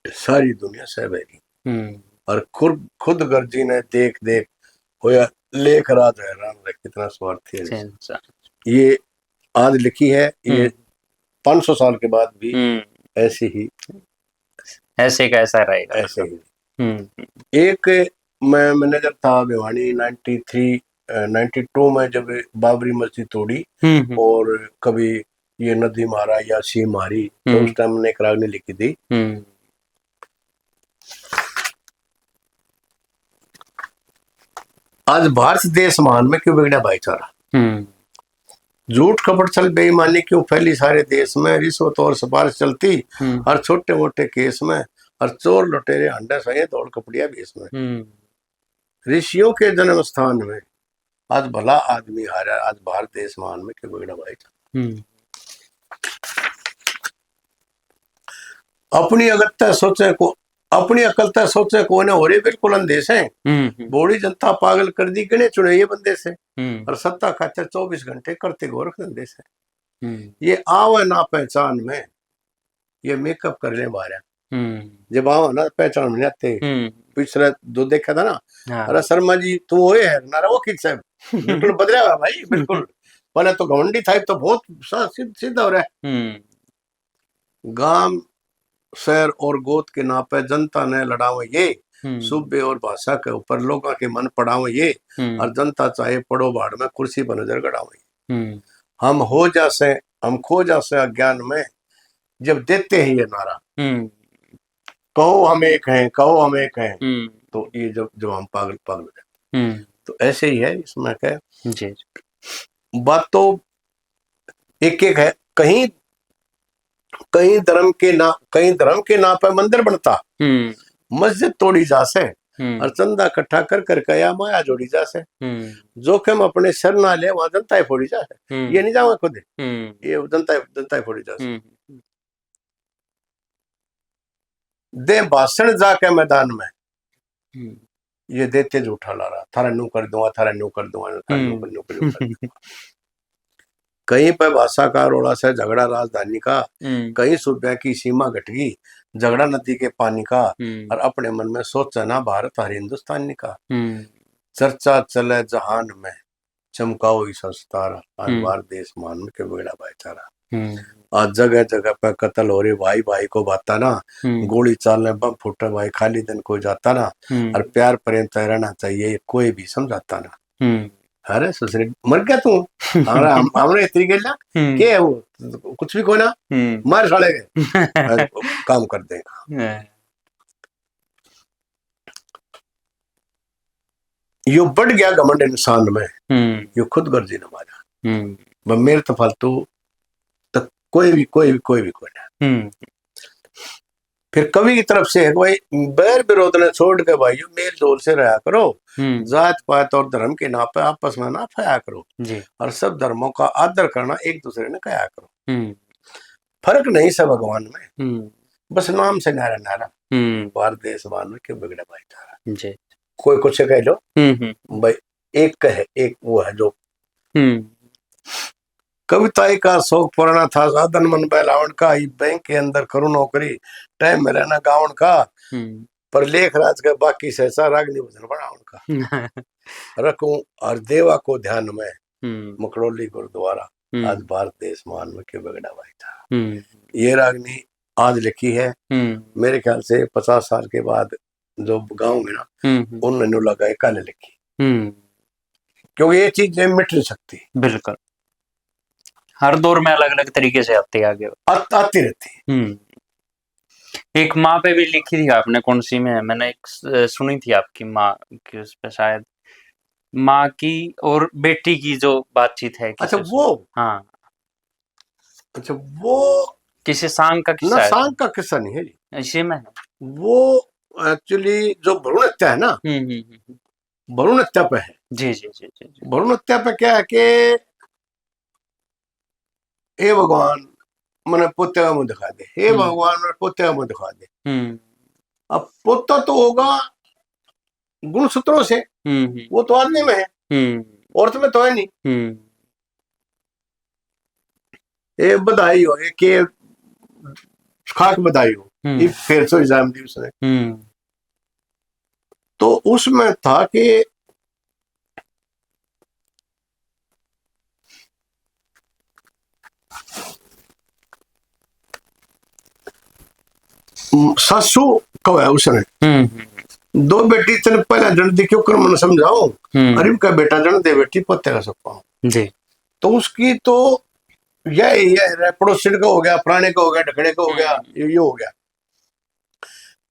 सारी दुनिया सह बही। हम्म और खुद खुद गर्जी ने देख देख होया लेख राज हैरान रहे, कितना स्वार्थी है। सेंसा। ये आज लिखी है, ये हम्म 500 साल के बाद भी हम्म ऐसी ही, ऐसे कैसा रहेगा ऐसे मतलब। ही। हम्म एक मैं मैनेजर था भिवानी 93 92 में, जब बाबरी मस्जिद तोड़ी हम्म और कभी ये नदी मारा या सी मारी, तो उस टाइम मैंने एक रागनी लिखी थी। हम्म आज भारत देश महान में क्यों बिगड़ा भाईचारा। हम्म झूठ कपट छल बेईमानी क्यों फैली सारे देश में। रिश्वत और सिफारिश चलती हम्म हर छोटे मोटे केस में। और चोर लुटेरे अंडा सही दौड़ कपड़िया बेस में। ऋषियों के जन्म स्थान में आज भला आदमी हारा। आज भारत देश महान में क्यों बिगड़ा भाईचारा। अपनी अगत्या सोचे को, अपनी अकलता सोचे को हो रही बिल्कुल अंधेश है। बूढ़ी जनता पागल कर दी गिने चुने ये बंदे से। और सत्ता खातिर 24 घंटे करते गोरख धंधे से। ये आवे ना पहचान में, ये मेकअप कर ले बारह। जब आओ ना पहचान में नहीं आते। पिछले दो देखा था ना, हाँ। अरे शर्मा जी तू वो है ना, वो किस साहब बिल्कुल बदला हुआ भाई बिल्कुल। पहले तो घमंडी था, तो बहुत सीधा हो रहा है। गांव शहर और गोद के नापे जनता ने लड़ावे ये। सूबे और भाषा के ऊपर लोगों के मन पड़ावे ये। और जनता चाहे पड़ो बाढ़ में कुर्सी पर नजर गड़ावे। हम हो जासे, हम खो जासे अज्ञान में, जब देते हैं ये नारा कहो हम एक हैं, कहो हम एक हैं। तो ये जब हम पागल पागल हो जाते। तो ऐसे ही है इसमें क्या बात, तो एक एक है। कहीं कहीं धर्म के नाम पे मंदिर बनता, मस्जिद तोड़ी जासे। और चंदा इकट्ठा कर कर कया माया जोड़ी जासे। जोखिम अपने सर ना ले, वहां जनता ही फोड़ी जासे। ये नहीं जाऊंगा खुद, ये जनता ही फोड़ी जासे। दे भाषण जाके मैदान में, ये देते झूठा ला रहा, थारा नू कर दूंगा, थारा नू कर दूंगा, थारा नू कर दूंगा। कहीं पे भाषा का रोड़ा से झगड़ा राजधानी का। कहीं सूबे की सीमा घट गई झगड़ा नदी के पानी का। और अपने मन में सोचा ना भारत हर हिंदुस्तानी का। चर्चा चले जहान में, चमकाओ इस संस्तारा। आज भारत देश मान में के बिगड़ा भाईचारा। आज जगह जगह पे कत्ल हो रहे, भाई भाई को बाता ना। गोली चालने बम फूटे भाई, खाली दिन कोई जाता ना। और प्यार प्रेम तय रहना चाहिए, कोई भी समझाता ना। अरे ससुरे मर गया तू, हमारा हमने इतनी गया क्या है वो, कुछ भी कोई ना मार साड़े गए काम कर देगा। यो बढ़ गया घमंड इंसान में, यो खुद गर्जी न मारा। मेरे तो फालतू तो कोई भी ना। फिर कवि की तरफ से है भाई, बैर विरोध ने छोड़ के भाई मेल जोल से रहा करो। जात पात और धर्म के नाम पे आपस में ना फया करो। और सब धर्मों का आदर करना, एक दूसरे ने कहा करो। फर्क नहीं सब भगवान में, बस नाम से नारा नारा। भारत देश में क्यों बिगड़ा भाईचारा। कोई कुछ कह लो भाई, एक कहे एक वो है जो कविताई का शौक पुराना था, साधन मन बहलावन का। ही बैंक के अंदर करूं नौकरी, टाइम में रहना गावन का। पर लेख राज का बाकी सहसा रागनी भजन बना उनका। रखूं और देवा को ध्यान में, मकड़ोली गुरुद्वारा। आज भारत देश मान में क्यों बिगड़ा भाईचारा। ये रागनी आज लिखी है, मेरे ख्याल से 50 साल के बाद जो गाँव में ना, उन्होंने लगाई कल लिखी। क्योंकि ये चीजें मिट नहीं सकती, बिल्कुल हर दौर में अलग अलग तरीके से आती आगे आती रहती। एक माँ पे भी लिखी थी आपने, कौन सी में मैंने एक सुनी थी आपकी माँ की, उस पे शायद माँ की और बेटी की जो बातचीत है। अच्छा वो, हाँ अच्छा वो किसी सांग का किस्सा ना, है? सांग का किस्सा नहीं है जी, इसी में वो एक्चुअली जो भ्रूण हत्या है ना, भ्रूण हत्या पे है। जी जी जी जी जी। भ्रूण हत्या पे क्या है कि हे भगवान मैंने पोते का मुंह दिखा दे, हे भगवान मैंने पोते का मुंह दिखा दे। अब पोता तो होगा गुण सूत्रों से, वो तो आदमी में है, औरत में तो है नहीं। ये बधाई हो, के खाक बधाई हो, ये फिर सो एग्जाम दी उसने। तो उसमें था कि सासू कहो है उसने, दो बेटी तेने पहले जन दी क्यों कर मन समझाओ, अरे का बेटा जन दे बेटी पत्ते का सपा जी। तो उसकी तो यह पड़ोसी का हो गया, पुराने का हो गया, ढकड़े का हो गया, ये हो गया।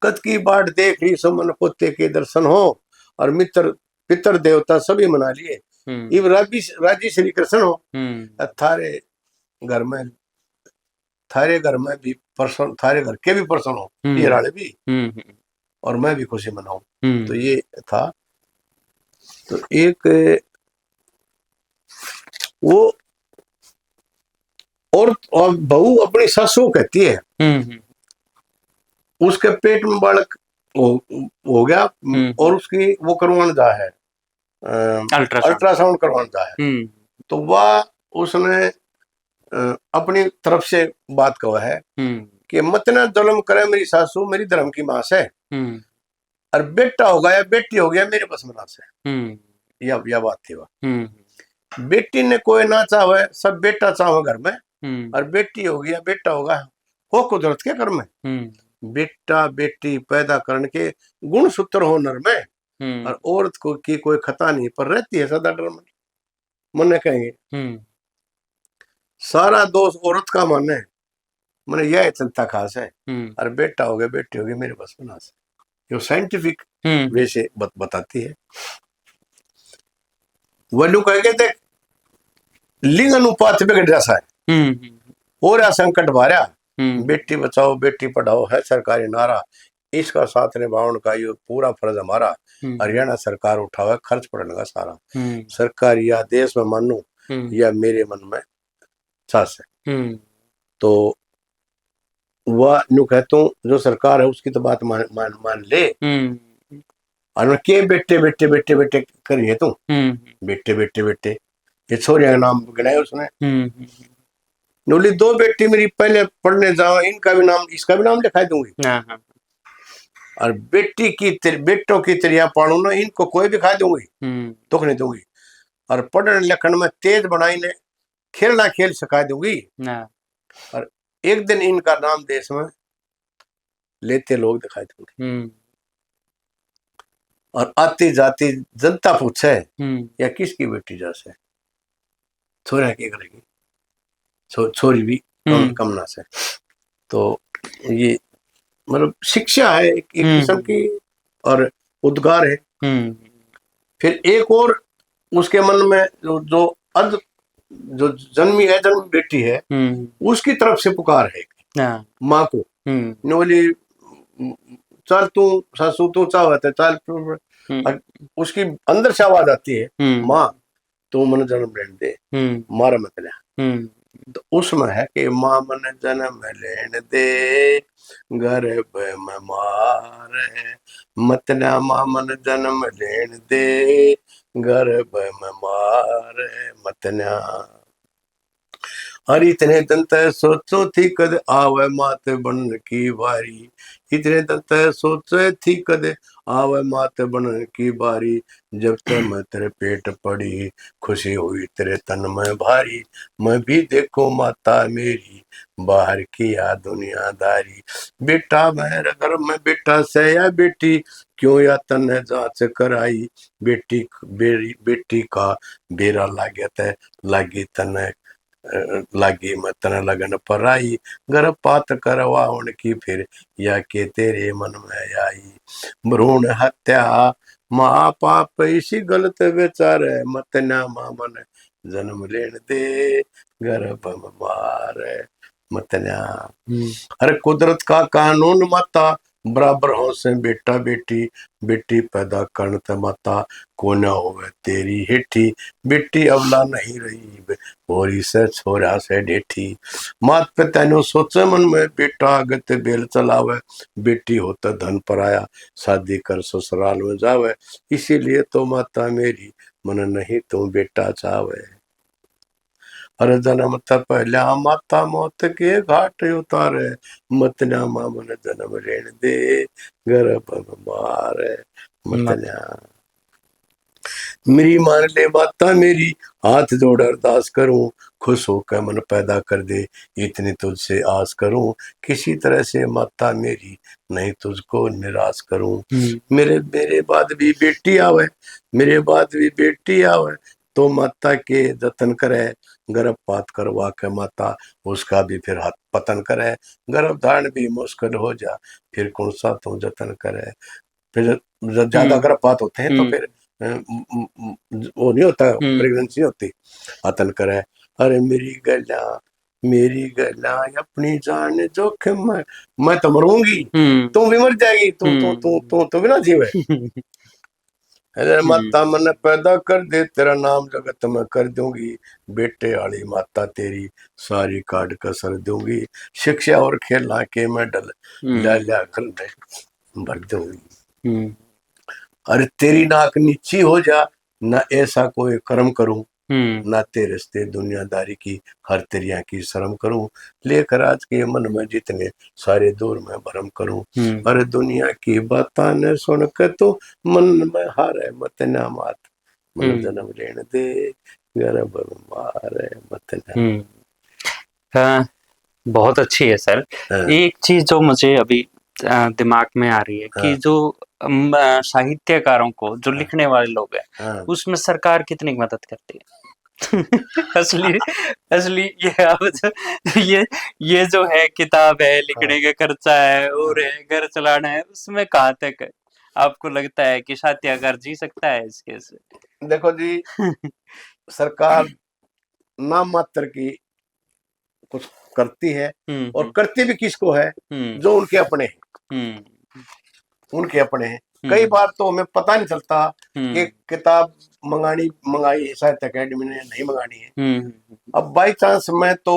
कद की बाट देख रही सो मन पोते के दर्शन हो, और मित्र पितर देवता सभी मना लिए। इब राजी श्री कृष्ण हो, थारे घर में, थारे घर में भी पर्सन, थारे घर के भी पर्सन हो, ये राड़े भी, और मैं भी खुशी मनाऊं। तो ये था। तो एक वो और बहू अपनी सासू कहती है, उसके पेट में बालक हो गया, और उसकी वो करवाने जा है, अल्ट्रासाउंड करवाने जा है। तो वह उसने अपनी तरफ से बात कहा है कि मत ना जुल्म करे मेरी सासू, मेरी धर्म की मां से, और बेटा होगा या बेटी हो गया मेरे बस मना से। यह बात थी वह। बेटी ने कोई ना चाहे, सब बेटा चाहो घर में, और बेटी होगी या बेटा होगा, हो कुदरत के कर में। बेटा बेटी पैदा करने के गुण सूत्र हो नर में, और औरत को की कोई खता नहीं, पर रहती है सदा डर में। मन कहेंगे सारा दोष औरत का मन है, मैंने यह चिंता खास है, और बेटा हो गया बेटी हो गई मेरे बस में ना से। जो साइंटिफिक वे से बताती है। वह कहेंगे देख लिंग अनुपात बिगड़ जैसा है, और या संकट भार्या, बेटी बचाओ बेटी पढ़ाओ है सरकारी नारा, इसका साथ निभाने का ये पूरा फर्ज हमारा। हरियाणा सरकार उठावे खर्च पड़ने का सारा, सरकार या देश में मानू या मेरे मन में सास है। तो वह न्यू कहता हूँ जो सरकार है उसकी तो बात मान ले, और के बेटे बेटे बेटे बेटे करिए तुम, बेटे बेटे बेटे, ये छोरिया का नाम गिनाया उसने। बोली दो बेटी मेरी पहले पढ़ने जाओ, इनका भी नाम इसका भी नाम लिखा दूंगी, और बेटी की बेटों की त्रिया पालू ना, इनको कोई भी खा दूंगी, दुख नहीं दूंगी, और पढ़ने लिखने में तेज बनाई ने खेलना खेल सिखा दूंगी, और एक दिन इनका नाम देश में लेते लोग दिखाई दूंगे। और आती जाती जनता पूछे या किसकी बेटी जैसे, छोरा की करेगी, छोरी भी कम ना से। तो ये मतलब शिक्षा है एक किस्म की, और उद्गार है। फिर एक और उसके मन में जो जो जन्मी है, जन्म बेटी है, उसकी तरफ से पुकार है माँ को, बोली चल तू सासू तू चाहते चल, उसकी अंदर से आवाज आती है माँ तू मन जन्म लेने दे, मारा मत ले। तो उसमें है कि माँ मन जन्म लेने दे, गर्भ में मार मत ना, माँ मन जन्म लेने दे, गर्भ में मार मत ना। और इतने दंत सोचो थी कद आवे मात बन की बारी, इतने दंत सोचे थी कद आवे मात बन की बारी, जब तक मैं तेरे पेट पड़ी खुशी हुई तेरे तन में भारी, मैं भी देखो माता मेरी बाहर की या दुनियादारी, बेटा मेरे घर में बेटा से या बेटी क्यों या तन जांच कराई, बेटी बेटी का बेरा लागे तन लागी मतन लगन पराई, गर्भपात करवा उनकी फिर या के तेरे मन में आई, भ्रूण हत्या माँ पाप इसी गलत विचार मत ना माँ मन जन्म लेन दे, गर्भ में मार मत ना। अरे कुदरत का कानून माता बराबर हो से बेटा बेटी, बेटी पैदा करन ते माता को न होवे तेरी हेठी, बेटी अवला नहीं रही होरी से छोरा से डेठी। मात पिता नो सोचे मन में बेटा आगे ते बेल चलावे, बेटी होता धन पराया शादी कर ससुराल में जावे, इसीलिए तो माता मेरी मन नहीं तो बेटा चावे। अरे जन्म त पहला माता मौत के घाट उतारे, मतन्या मामन जन्म लेण दे गर्भ मारे मतन्या। मेरी मान ले माता मेरी, हाथ जोड़ अरदास करूं, खुश होकर मन पैदा कर दे, इतनी तुझसे आस करूं, किसी तरह से माता मेरी नहीं तुझको निराश करूं। मेरे मेरे बाद भी बेटी आवे, मेरे बाद भी बेटी आवे, तो माता के जतन करे, गर्भपात करवा के माता उसका भी फिर हाथ पतन करे, गर्भ धारण भी मुश्किल हो जा, फिर कौन सा तू जतन करे। फिर जब ज्यादा गर्भपात होते हैं तो फिर वो नहीं होता, प्रेगनेंसी होती, हतन करे। अरे मेरी गला अपनी जान जोखिम में, मैं तो मरूंगी, तू भी मर जाएगी, तू भी ना जीवे। अरे माता मन पैदा कर दे, तेरा नाम जगत में कर दूंगी, बेटे वाली माता तेरी सारी काट कसर दूंगी, शिक्षा और खेलना के मेडल ला ला कर भर दूंगी। अरे तेरी नाक नीची हो जा, ना ऐसा कोई कर्म करूं, ना तेरे रिश्ते दुनियादारी की हर तेरिया की शर्म करूं, लेकर आज के मन में जितने सारे दूर में भरम करूं। अरे दुनिया की बातां ने सुन के तो मन में हारे मत ना मात, मन जन्म लेने दे गर्भ मारे मत ना। हाँ, बहुत अच्छी है सर। एक चीज जो मुझे अभी दिमाग में आ रही है कि जो साहित्यकारों को, जो लिखने वाले लोग हैं, उसमें सरकार कितनी मदद करती है? असली असली ये अब ये जो है, किताब है, लिखने का खर्चा है और है, घर चलाना है, उसमें कहाँ तक है? आपको लगता है कि साहित्यकार जी सकता है इसके से? देखो जी, सरकार नाम मात्र की कुछ करती है, और करती भी किसको है, जो उनके अपने हैं, उनके अपने हैं। कई बार तो हमें पता नहीं चलता कि किताब मंगाई साहित्य अकेडमी ने नहीं मंगानी है। अब बाई चांस मैं तो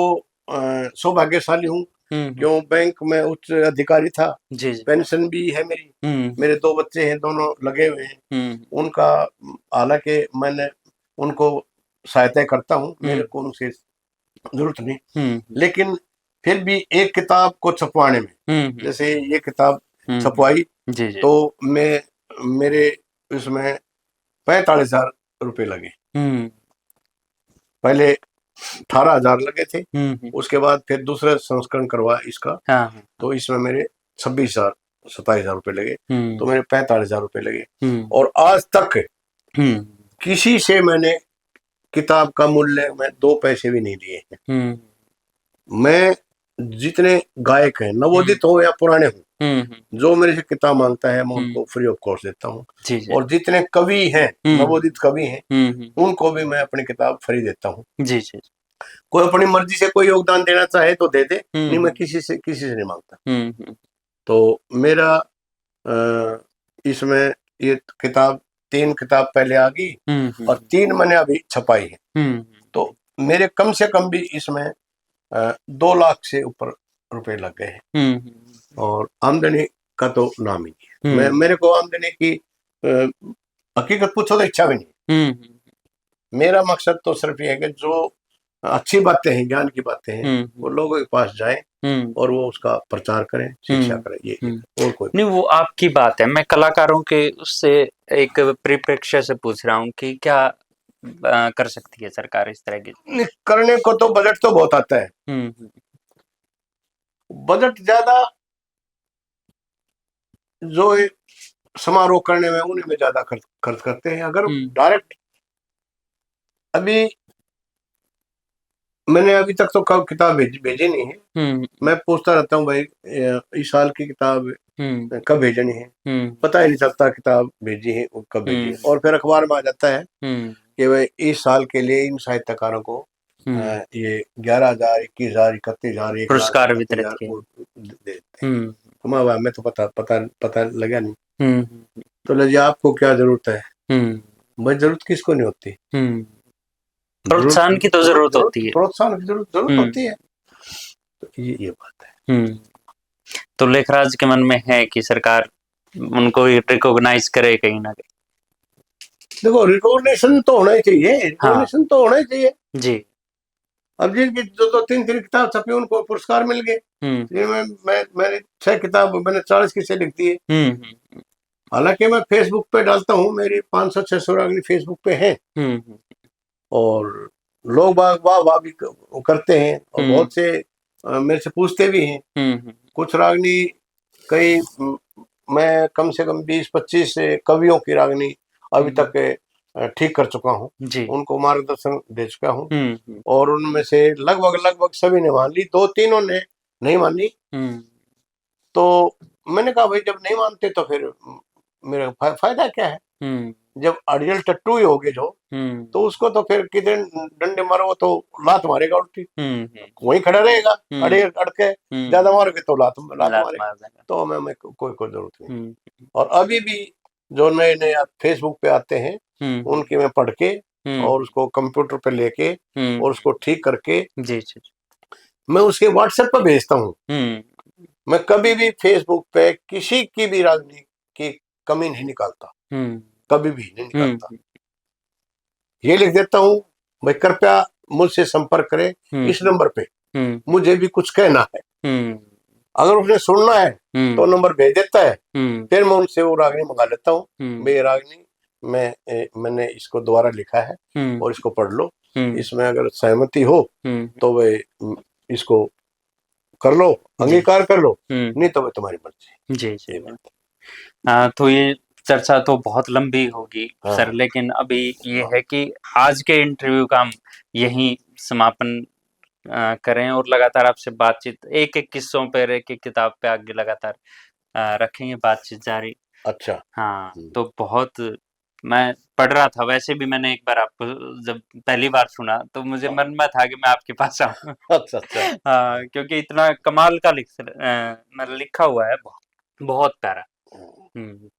सौभाग्यशाली हूँ, क्यों बैंक में उच्च अधिकारी था, पेंशन भी है मेरी, मेरे 2 बच्चे हैं, दोनों लगे हुए हैं उनका, हालांकि मैंने उनको सहायता करता हूँ, मेरे को उनसे जरूरत नहीं, लेकिन फिर भी एक किताब को छपवाने में, जैसे ये किताब छपवाई तो मेरे इसमें 45,000 रुपए लगे। पहले 18,000 लगे थे, उसके बाद फिर दूसरा संस्करण करवा इसका, तो इसमें मेरे 26,000-27,000 रुपए लगे, तो मेरे 45,000 रुपए लगे। और आज तक किसी से मैंने किताब का मूल्य में 2 पैसे भी नहीं लिए हैं। मैं जितने गायक हैं, नवोदित हो या पुराने हो, जो मेरे से किताब मांगता है मैं उनको फ्री ऑफ कॉस्ट देता हूँ। और जितने कवि हैं, नवोदित कवि हैं, उनको भी मैं अपनी किताब फ्री देता हूँ। कोई अपनी मर्जी से कोई योगदान देना चाहे तो दे दे, नहीं मैं किसी से नहीं मांगता। तो मेरा इसमें ये किताब 3 किताब पहले आ गई और 3 मैंने अभी छपाई है, तो मेरे कम से कम भी इसमें 2 लाख से ऊपर रुपए लग गए हैं, और आमदनी का तो नाम ही है। मेरे को आमदनी की हकीकत पूछो तो इच्छा भी नहीं। मेरा मकसद तो सिर्फ ये है कि जो अच्छी बातें हैं, ज्ञान की बातें हैं, वो लोगों के पास जाएं और वो उसका प्रचार करें, शिक्षा करें, ये और कोई नहीं। वो आपकी बात है, मैं कलाकारों के उससे एक परिप्रेक्ष्य से पूछ रहा हूँ कि क्या कर सकती है सरकार इस तरह की? करने को तो बजट तो बहुत आता है, बजट ज्यादा जो समारोह करने में उन्हीं में ज्यादा खर्च करते हैं। अगर डायरेक्ट, अभी मैंने अभी तक तो कब किताब भेजी नहीं है, मैं पूछता रहता हूँ भाई इस साल की किताब कब भेजनी है, पता ही नहीं चलता किताब भेजी है कब भेजी है, और फिर अखबार में आ जाता है कि भाई इस साल के लिए इन साहित्यकारों को ये 11,000, 21,000, 31,000, 1,00,000 पुरस्कार वितरित किए देते हैं। माँ बाप में तो पता पता पता लगा नहीं। हम्म तो ले जी आपको क्या जरूरत है? हम्म भाई जरूरत किसको नहीं होती? हम्म जरूरत प्रोत्साहन की तो जरूरत होती है। प्रोत्साहन की जरूरत हम्म होती है। तो ये बात है। हम्म तो लेखराज के मन में है कि सरकार उनको रिकॉग्नाइज करे कहीं ना कहीं। देखो रिकॉग्निशन तो होना ही चाहिए, हाँ रिकॉग्निशन तो होना ही चाहिए। जी। अब जिनकी जो दो तीन तीन किताब छपी उनको पुरस्कार मिल गए। हम्म मैं मैंने 6 किताब, मैंने 40 किस्से लिख दिए। हम्म हालांकि मैं फेसबुक पे डालता हूँ, मेरी 500-600 रागनी फेसबुक पे हैं, हम्म और लोग बाग वाह वाह भी करते हैं, और हम्म बहुत से मेरे से पूछते भी हैं। हम्म कुछ रागनी कई मैं कम से कम 20-25 कवियों की रागनी अभी तक ठीक कर चुका हूँ, जी। उनको मार्गदर्शन दे चुका हूँ। हम्म और उनमें से लगभग लगभग सभी ने मान ली, 2-3 ने नहीं मानी। हम्म तो मैंने कहा भाई जब नहीं मानते तो फिर मेरा फायदा क्या है? हम्म जब अड़ियल टट्टू ही होगे जो, तो उसको तो फिर कितने डंडे मारो तो लात मारेगा उल्टी, वहीं खड़ा रहेगा। अड़े अड़के ज्यादा मारोगे तो लात लात लात मारेगा। मार देगा। तो हमें कोई जरूरत नहीं। हम्म और अभी भी जो नए नए फेसबुक पे आते हैं उनकी मैं पढ़ के और उसको कंप्यूटर पे लेके और उसको ठीक करके जी जी। मैं उसके व्हाट्सएप पर भेजता हूँ। मैं कभी भी फेसबुक पे किसी की भी राजनीति की कमी नहीं निकालता, कभी भी नहीं निकालता। ये लिख देता हूँ भाई कृपया मुझसे संपर्क करें इस नंबर पे, मुझे भी कुछ कहना है। अगर उसने सुनना है तो नंबर भेज देता है, फिर मैं उनसे वो रागनी मंगा लेता हूँ। भाई रागनी मैंने इसको दोबारा लिखा है और इसको पढ़ लो, इसमें अगर सहमति हो तो वे इसको कर लो, अंगीकार कर लो, नहीं तो वे तुम्हारी मर्जी। जी जी। तो ये चर्चा तो बहुत लंबी होगी सर, लेकिन अभी ये है कि आज के इंटरव्यू का हम यहीं समापन करें और लगातार आपसे बातचीत एक एक किस्सों पर, एक एक किताब पे आगे लगातार रखेंगे बातचीत जारी। अच्छा। हाँ तो बहुत मैं पढ़ रहा था, वैसे भी मैंने एक बार आपको जब पहली बार सुना तो मुझे मन में था कि मैं आपके पास आऊं। अच्छा अच्छा। हाँ क्योंकि इतना कमाल का मतलब लिखा हुआ है, बहुत बहुत प्यारा।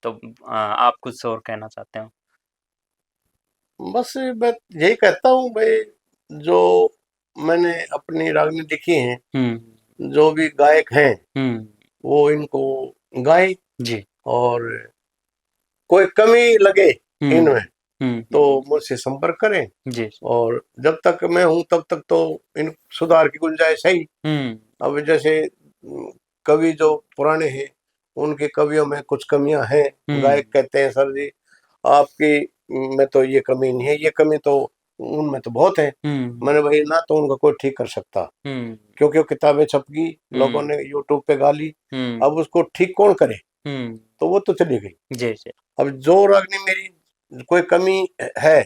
तो आप कुछ और कहना चाहते हो? बस मैं यही कहता हूँ भाई, जो मैंने अपनी रागनी लिखी है, जो भी गायक हैं वो इनको गाएं, जी। और कोई कमी लगे इनमें तो मुझसे संपर्क करें। जी। और जब तक मैं हूं तब तक तो इन सुधार की गुंजाइश है ही। अब जैसे कवि जो पुराने हैं उनके कवियों में कुछ कमियां हैं, गायक कहते हैं सर जी आपकी में तो ये कमी नहीं है, ये कमी तो उनमें तो बहुत है। मैंने भाई ना तो उनका कोई ठीक कर सकता, क्योंकि वो किताबें छप गई, लोगों ने यूट्यूब पे गा ली, अब उसको ठीक कौन करे? तो वो तो चली गई। जी जी। अब जो रागनी मेरी कोई कमी है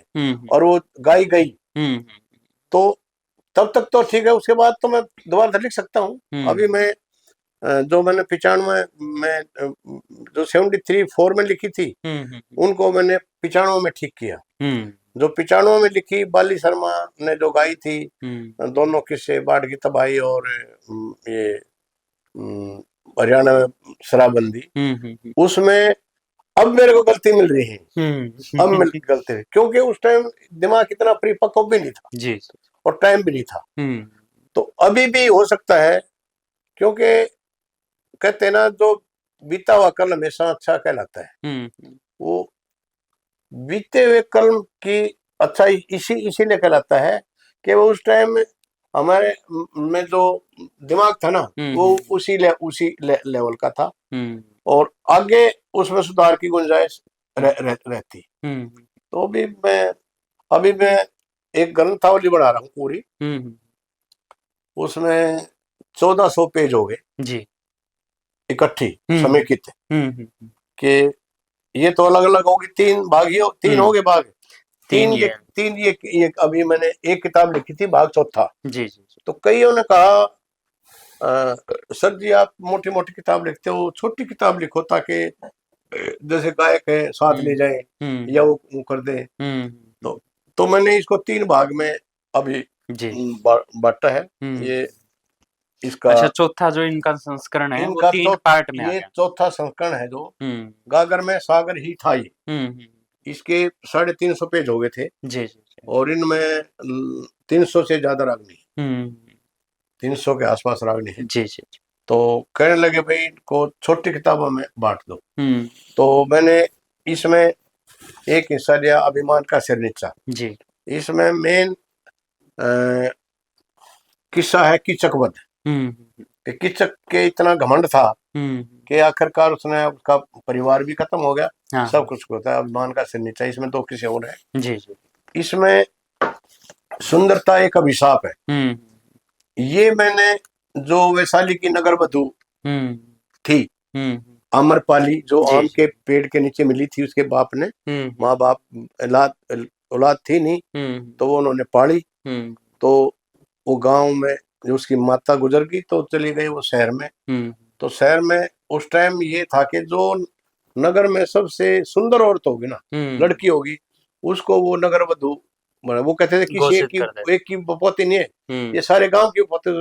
और वो गाई गई तो तब तक तो ठीक है, उसके बाद तो मैं दोबारा लिख सकता हूँ। अभी मैं जो मैंने 95 में जो 73-4 में लिखी थी उनको मैंने 95 में ठीक किया। जो 95 में लिखी बाली शर्मा ने जो गाई थी, दोनों किस्से, बाढ़ की तबाही और ये हरियाणा में शराबबंदी, उसमें अब मेरे को गलती मिल रही है। अब मिल गलती है क्योंकि उस टाइम दिमाग इतना परिपक्व भी नहीं था जी और टाइम भी नहीं था। तो अभी भी हो सकता है, क्योंकि कहते हैं ना जो बीता हुआ कल हमेशा अच्छा कहलाता है। वो बीते हुए कल की अच्छाई इसीलिए कहलाता है कि वो उस टाइम हमारे में जो दिमाग था ना वो उसी लेवल का था, और आगे उसमें सुधार की गुंजाइश रहती। तो अभी मैं एक ग्रंथावली बना रहा हूँ पूरी, उसमें 1400 पेज हो गए जी इकट्ठी समेकित, कि ये तो अलग अलग होगी, 3 भाग, ही 3 हो गए भाग, 3 ये अभी मैंने एक किताब लिखी थी भाग चौथा। जी जी। तो कईयों ने कहा सर जी आप मोटी मोटी किताब लिखते हो, छोटी किताब लिखो ताकि जैसे गायक है साथ ले जाए या वो कर दे। तो मैंने इसको 3 भाग में अभी बांटा है। ये इसका अच्छा, चौथा जो इनका संस्करण है वो इनका 3 पार्ट में आ ये गया। चौथा संस्करण है जो हम्म गागर में सागर ही था ये। हम्म। इसके 350 पेज हो गए थे जी जी जी। और इनमें 300 से ज्यादा रागनी, हम्म 300 के आसपास रागनी है। जी जी। तो कहने लगे भाई इनको छोटी किताबों में बांट दो। हम्म तो मैंने इसमें एक हिस्सा लिया अभिमान का सिर नीचा। जी। इसमें मेन किस्सा है कीचक वध। हम्म कि कीचक के इतना घमंड था हम्म। कि आखिरकार उसने उसका परिवार भी खत्म हो गया, हाँ सब कुछ होता है। अभिमान का सिर नीचा। इसमें 2 किस्से और हैं। जी जी। इसमें सुंदरता एक अभिशाप है। हम्म ये मैंने जो वैशाली की नगर वधु हम्म थी हम्म। अमरपाली, जो जी आम जी। के पेड़ के नीचे मिली थी, उसके बाप ने, माँ बाप औलाद औलाद थी नहीं, तो वो उन्होंने पाली। हम्म तो वो गांव में जो उसकी माता गुजर गई तो चली गई वो शहर में। हम्म तो शहर में उस टाइम ये था कि जो नगर में सबसे सुंदर औरत होगी ना, लड़की होगी, उसको वो नगर वधु वो कहते थे किसी घोषित कर देते। एक की पोती नहीं है, हम्म ये सारे गांव की पोते,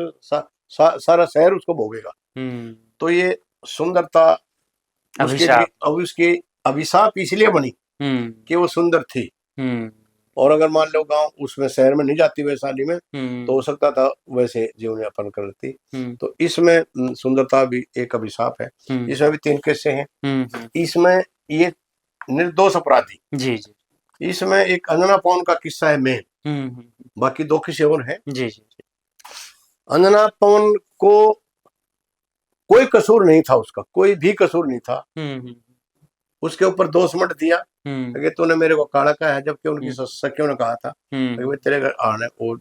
सारा शहर उसको भोगेगा। हम्म। तो ये सुंदरता उसके लिए अभिशाप। अब उसकी अभिशाप इसलिए बनी हम्म कि वो सुंदर थी। हम्म और अगर मान लो गांव उसमें शहर में नहीं जाती वैशाली में, तो हो हम्म सकता था वैसे जीवन यापन करती। हम्म तो इसमें सुंदरता भी एक अभिशाप है। हम्म इसमें भी 3 किस्से हैं। हम्म। इसमें ये निर्दोष अपराधी, जी जी। इसमें एक अंजना पवन का किस्सा है मेन, हम्म। बाकी 2 किस्से और हैं। जी जी जी। अंजना पवन को कोई कसूर नहीं था, उसका कोई भी कसूर नहीं था। हम्म। उसके ऊपर दोष मत दिया हम्म कि तूने मेरे को काला कहा है, जबकि उनकी हम्म सखियों ने कहा था कि हम्म भाई तेरे घर आने वो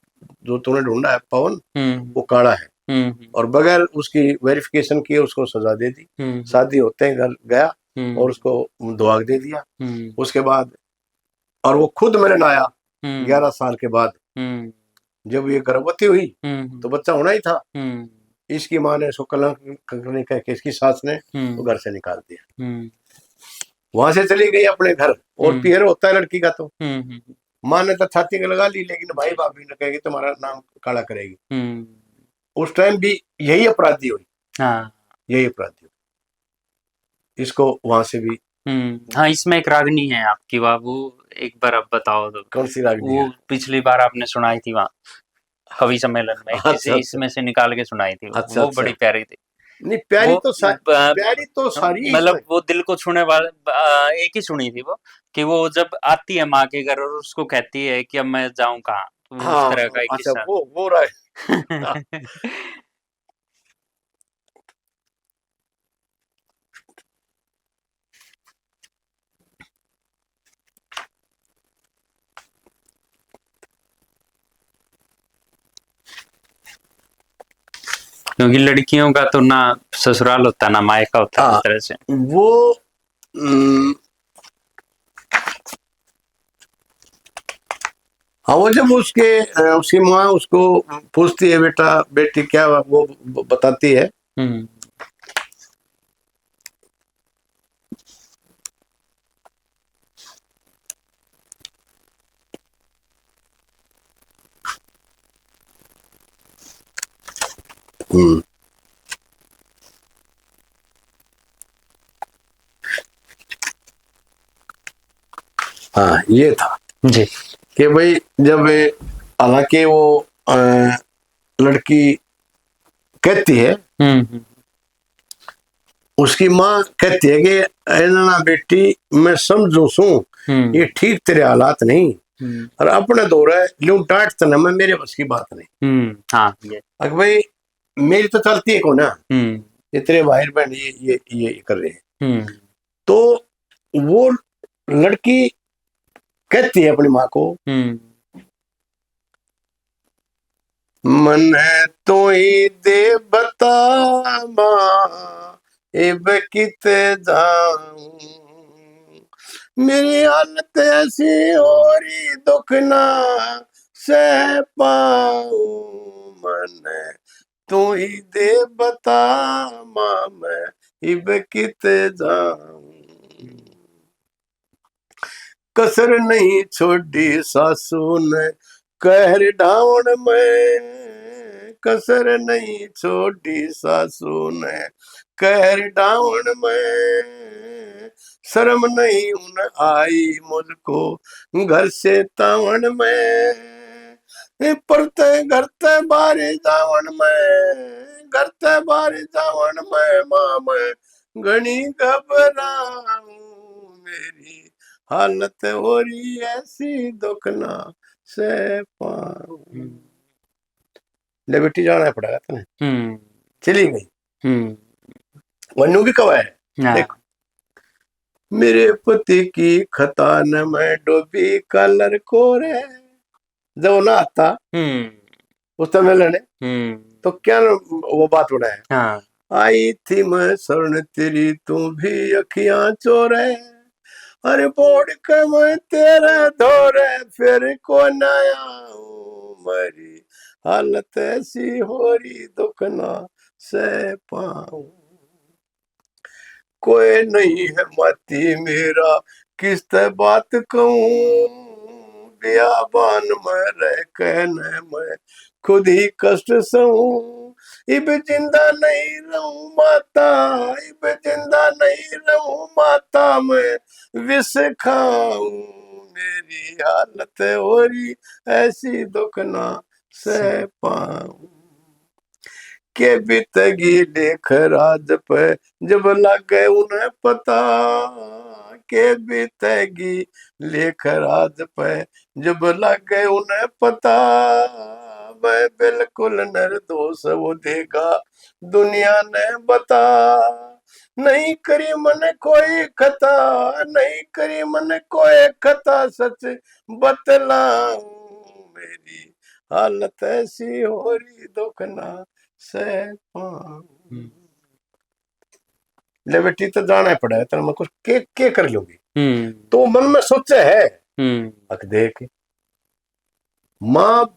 जो तूने ढूंढा है पवन, हम्म वो काला है। हम्म और बगैर उसकी वेरिफिकेशन किए उसको सजा दे दी। हम्म शादी होते ही घर गया और उसको दुआग दे दिया। हम्म उसके बाद और वो खुद मिलन आया हम्म 11 साल के बाद। हम्म जब ये गर्भवती हुई हम्म तो बच्चा होना ही था। हम्म इसकी माँ ने इसको कलंक करने कह के इसकी सास ने हम्म वो घर से निकाल दिया। हम्म वहां से चली गई अपने घर। और हम्म पियर होता है लड़की का, तो हम्म माँ ने तो छाती में लगा ली, लेकिन भाई भाभी ने कहेगी तुम्हारा नाम काला करेगी। हम्म। उस टाइम भी यही अपराधी हुई, हाँ। यही अपराधी हुई। इसको वहां से भी हाँ, इसमें एक रागनी है आपकी, वाह, वो एक बार आप बताओ तो। कौन सी रागनी वो है? पिछली बार आपने सुनाई थी वहाँ कवि सम्मेलन में, अच्छा अच्छा इसमें से निकाल के सुनाई थी, अच्छा वो अच्छा। बड़ी प्यारी थी। नहीं वो प्यारी तो सारी है मतलब इसमें। वो दिल को छूने वाले, एक ही सुनी थी वो, कि वो जब आती है माँ के घर और उसको कहती है कि अब मैं जाऊं कहाँ, तो वो उस हाँ तरह का एक अच्छा, किस्सा। वो राग। क्योंकि लड़कियों का तो ना ससुराल होता है ना मायका होता है, हाँ इस तरह से। वो हम्म, हाँ वो जब उसकी माँ उसको पूछती है बेटा बेटी क्या, वो बताती है। हम्म हम्म, हाँ ये था जी। कि भाई जब हालांकि वो लड़की कहती है, हम्म उसकी माँ कहती है कि ना बेटी मैं समझू सू ये हम्म ठीक तेरे हालात नहीं, हम्म और अपने दो रहे लू डांट तो ना, मैं मेरे बस की बात नहीं। हाँ ये। अगर भाई मेरी तो चलती है को ना, हम्म ये तेरे भाई बहन ये कर रहे हैं। हम्म तो वो लड़की कहती है अपनी माँ को, हम्म मन है तो ही दे बता माँ इब कित जाऊं, मेरी हालत ऐसी हो रही दुख ना सह पाऊं, मन है तू ही दे बता माँ मैं इब कित जाऊं, कसर नहीं छोड़ी सासू ने कहर ढावण में, कसर नहीं छोड़ी सासू ने कहर डाउन में, शर्म नहीं उन आई मुझको घर से तावन में, पड़ते घरते बारी जावन में, घरते बारी जावन में मां मैं घनी घबराऊं, मेरी हालत हो रही ऐसी दुखना से पाऊं। ले बेटी जाना पड़ेगा तुम्हें। चली गई। वन्नू भी कवा है। देखो, मेरे पति की खतान में डोबी कलर को रे, जब ना आता उस समय लड़े तो क्या वो बात उड़ाए। हाँ। आई थी मैं शरण तेरी तू भी अखियां चोरे, अरे बोड़ के मैं तेरे धोरे फिर को नया मरी, हालत ऐसी हो रही दुखना से पाऊं। कोई नहीं है मती मेरा किसते बात कहूं, बियाबान में रह कहने में खुद ही कष्ट सहूं, इब जिंदा नहीं रहूं माता, इब जिंदा नहीं रहूं माता मैं विष खाऊं, मेरी हालत हो रही ऐसी दुखना से पाऊं। के बीतगी देख राज पे जब लगे उन्हें पता, के बीतेगी लेख राज पे जब लगे उन्हें पता, मैं बिल्कुल निर्दोष वो देगा दुनिया ने बता, नहीं करी मन कोई खता, नहीं करी मन कोई खता सच बतलाऊं, मेरी हालत ऐसी हो रही दुखना से पाऊं। ले बेटी तो जाना पड़ेगा तेरे में कुछ के कर लोगी। तो मन में सोचे है अक देख माँ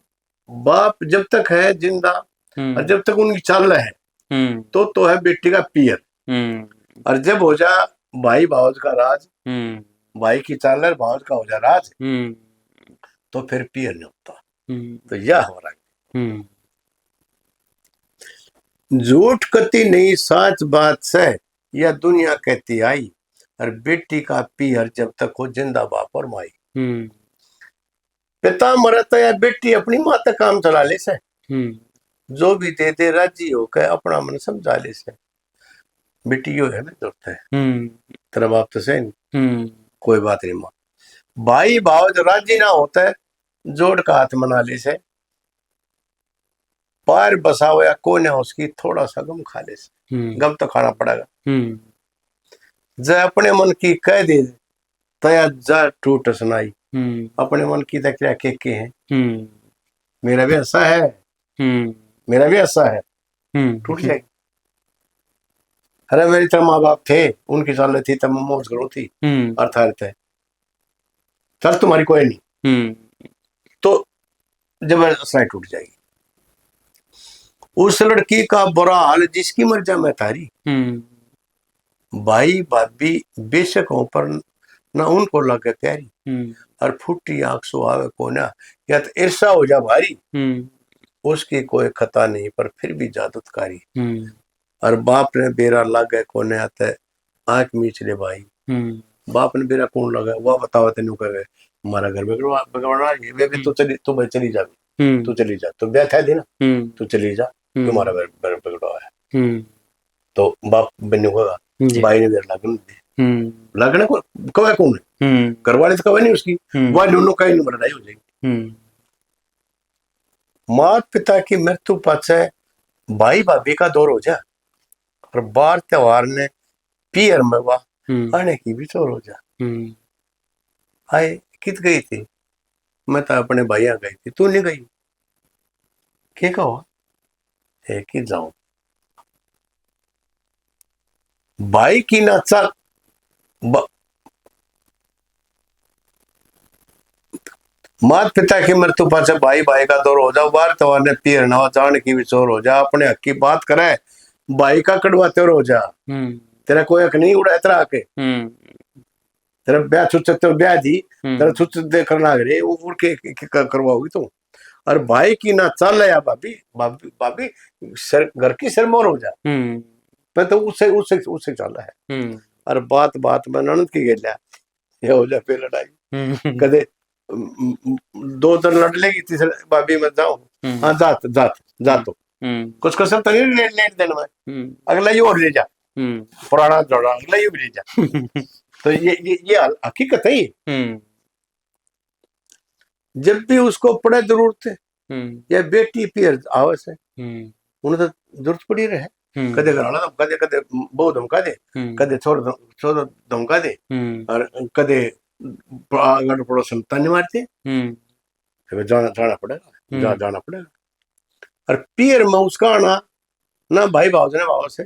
बाप जब तक है जिंदा और जब तक उनकी चाल है तो है बेटी का पियर, और जब हो जा भाई भावज का राज, भाई की चाल है भावज का हो जा राज, तो फिर पियर नहीं होता। तो यह हो रहा है झूठ कती नहीं साच बात से यह दुनिया कहती आई, और बेटी का पीहर जब तक हो जिंदा बाप और माई। पिता मरता या बेटी अपनी माता काम चला ले से, जो भी दे दे राजी होकर अपना मन समझा ले से। बेटी यो है ना जरूरत है, तेरा बाप तो से नहीं, कोई बात नहीं माँ। भाई भाव जो राजी ना होता है जोड़ का हाथ मना ले से, पार बसा हुआ कोने उसकी थोड़ा सा गम खा ले से, गम तो खाना पड़ेगा। जय अपने मन की कह दे तया जा टूट सुनाई, अपने मन की तक के हैं मेरा भी ऐसा है, मेरा भी ऐसा है, टूट जाएगी। अरे मेरी तरह माँ बाप थे उनकी साल थी तब मौज करो थी अर्थात है चल तुम्हारी कोई नहीं, तो जब असलाएं टूट जाएगी। उस लड़की का बुरा हाल जिसकी मर्जा में थारी, भाई भाभी बेशक हो पर ना उनको लगे प्यारी, और फुटी आंख सो आवे कोना या तो ईर्षा हो जा भारी, उसकी कोई खता नहीं पर फिर भी जादूतकारी, और बाप ने बेरा लागे कोने आते आंख मीच ले भाई, बाप ने बेरा कौन लगा वह बतावा तेन कहे हमारा घर बिगड़ना वे भी तो चली जा, तू चली जा, तो ब्याह थी ना, तू चली जा तुम्हारा घर बिगड़ा है। तो बाप बन्ने होगा भाई ने बेरा लगन दे लगने को कवे कौन है घर वाले तो कवे नहीं उसकी, वह दोनों का ही लड़ाई हो जाएगी। माता पिता की मृत्यु पाछे भाई भाभी का दौर हो जा, और बार त्योहार ने पियर में वाह आने की भी चोर हो जा। हाय कित गई थी, मैं तो अपने भैया गई थी, तू नहीं गई क्या कहो है कि जाऊं। भाई की नाचा माता पिता की मृत्यु पाछे भाई भाई का दौर हो जा, बार त्योहार ने पियर नवा जान की भी चोर हो जा, अपने हक की बात करे भाई का कड़वा त्योर हो जा। तेरा कोई हक नहीं उड़ा इतना आके तेरा ब्याह छुच तो ब्याह दी तेरा छुच दे करना रे वो उड़ के करवाओगी तो और भाई की ना चल या भाभी भाभी भाभी सर घर की सिरमौर हो जा। मैं तो उससे उससे उससे चल रहा है। और बात बात में ननद की गेलिया ये हो जा पे लड़ाई कदे 2 दिन लड़ लेगी, तीसरे भाभी मैं जाऊं, हाँ जात जात जा तो कुछ कसर तो नहीं लेन देन में, अगला ये और ले जा, पुराना जोड़ा अगला ये भी ले जा। तो ये हकीकत है ये। जब भी उसको पड़े जरूरत है या बेटी पियर आवश्य है, उन्हें तो जरूरत पड़ी रहे। कदे घराना धमका दे, कदे बहू धमका दे, कदे छोर धमका दे, और कदे अगर पड़ोस में तन मारते, जाना जाना पड़ेगा, जाना पड़ेगा। और पियर में उसका आना ना भाई भाव ने भाव से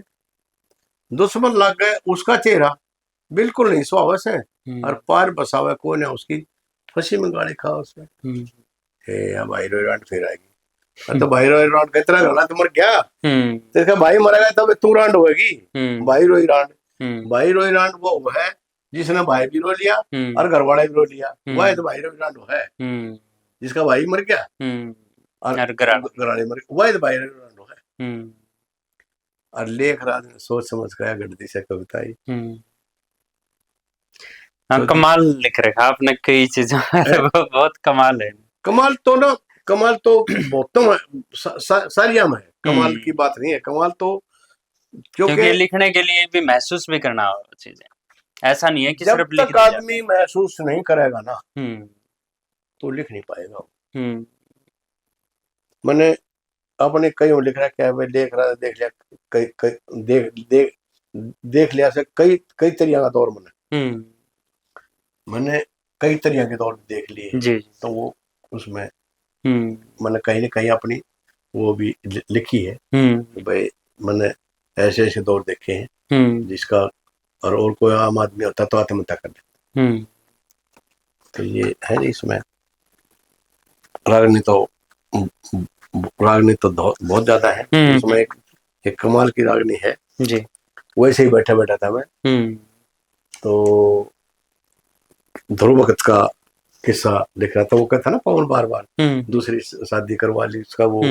दुश्मन लग गए, उसका चेहरा बिल्कुल नहीं स्वाभाविक है। और पार बसावे कौन है उसकी फंसी में गाड़ी खा उसमें, हे भाई रोई रांड फिर आएगी। तो भाई रोई रांड कितना गाना तो मर गया, तो इसका भाई मरेगा तब तू रांड होगी। भाई रोई रांड वो है जिसने भाई भी रो लिया और घर वाले भी रो लिया, वह तो भाई रोई रांड है। जिसका भाई मर गया और घरवाले मर गया, वह तो भाई रोई रांड है। और लेख राज ने सोच समझ गया गढ़ती से कविता ही। हाँ, कमाल लिख रखा आपने कई चीजों बहुत कमाल है। कमाल तो बहुत सारिया में है, कमाल की बात नहीं है। कमाल तो क्योंकि लिखने के लिए भी महसूस भी करना हो चीजें, ऐसा नहीं है कि सिर्फ लिख जब तक आदमी महसूस नहीं करेगा ना तो लिख नहीं पाएगा। मैंने अपने कई लिख रहा क्या देख रहा देख लिया, कई देख लिया से कई तरीके का दौर मैंने कई तरीके के दौर देख लिए। तो वो उसमें मैंने कहीं ना कहीं अपनी वो भी लिखी है भाई मैंने ऐसे ऐसे दौर देखे हैं जिसका और कोई आम आदमी होता तो आत्महत्या कर देता। तो ये है इसमें रागनी तो बहुत ज्यादा है। उसमें एक कमाल की रागनी है जी। वैसे ही बैठा था मैं, तो ध्रुव भगत का किस्सा लिख रहा था। वो कहता ना पवन बार बार दूसरी शादी करवा ली, उसका वो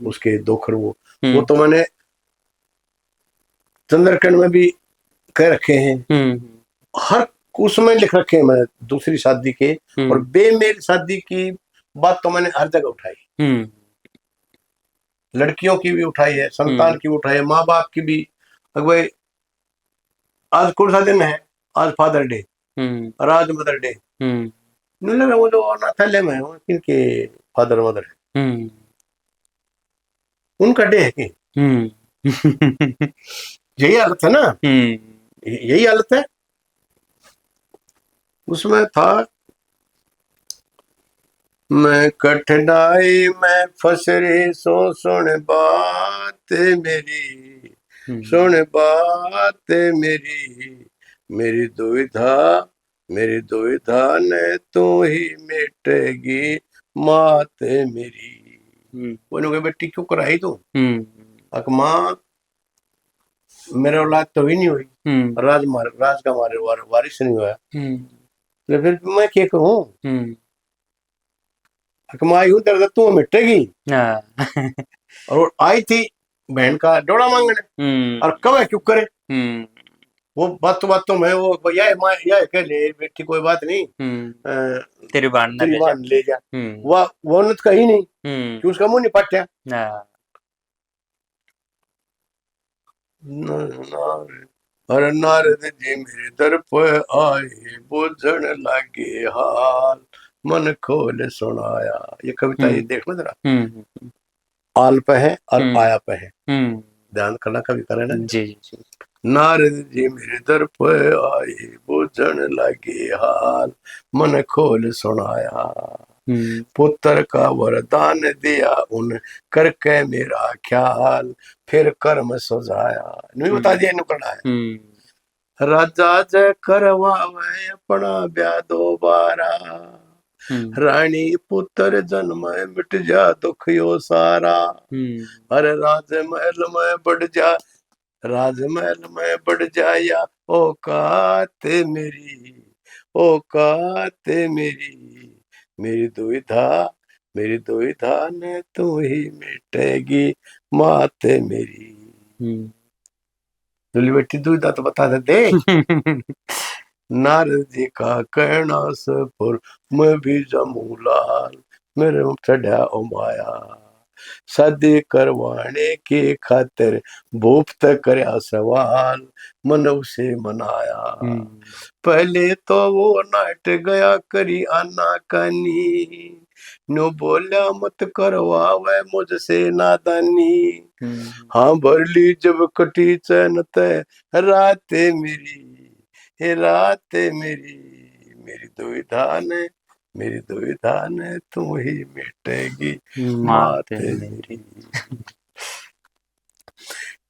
उसके दोखर वो तो मैंने चंद्रकंड में भी कह रखे हैं, हर उसमें लिख रखे हैं मैं दूसरी शादी के और बेमेल शादी की बात तो मैंने हर जगह उठाई। लड़कियों की भी उठाई है, संतान की भी उठाई है, माँ बाप की भी। भाई आज कौन सा दिन है? आज फादर डे और आज मदर डे। वो जो अनाथालय में किनके फादर मदर है उनका डे है कि यही हालत है ना, यही हालत है। उसमें था मैं कठिनाई में फंस रही सुन बात मेरी, सुन बात मेरी दुविधा ने तू ही मिटेगी मात मेरी। वो बेटी क्यों कराई तू? अक माँ मेरे औलाद तो ही नहीं हुई, राज का वारिस नहीं हुआ, तो फिर मैं क्या करूं? माँ यूं दर्द तू मिटेगी। और आई थी बहन का डोड़ा मांगने और कब क्यों करे वो बातों में वो यह कह ले बेटी कोई बात नहीं, तेरी बाण ले जा। वो उन्नत कही नहीं कि उसका मुंह नहीं पट्या। और नारद जी मेरे दर पर आए बुझन लागे हाल मन खोल सुनाया। ये कविता ये देखना जरा, आल पे है और आया पे है, ध्यान करना कभी करे ना जी। नारद जी मेरे दर पर आए बुझन लागे हाल मन खोल सुनाया, पुत्र का वरदान दिया उन करके मेरा ख्याल फिर कर्म सजाया। नहीं बता दिया इन करना है। राजा जय करवावे अपना ब्याह दोबारा, रानी पुत्र जन्म मिट जा दुख यो सारा। अरे राजमहल में बढ़ जा, राजमहल में बढ़ जाया औकात मेरी, औकात मेरी दुविधा मेरी दुविधा ने तू ही मिटेगी माते मेरी। दूल्ही बेटी दुविधा तो बता दे। नारद जी का कहना सपुर मैं भी जमू लाल, मेरे चढ़ा ओ माया, शादी करवाने की खातिर भूप तक करया सवाल, मनव से मनाया। पहले तो वो नाट गया करी आना कानी, नो बोला मत करवावे मुझसे नादानी। हाँ भर ली जब कटी चैन तय राते मेरी, हे राते मेरी, मेरी दुविधा ने तू ही मिटेगी माते मेरी।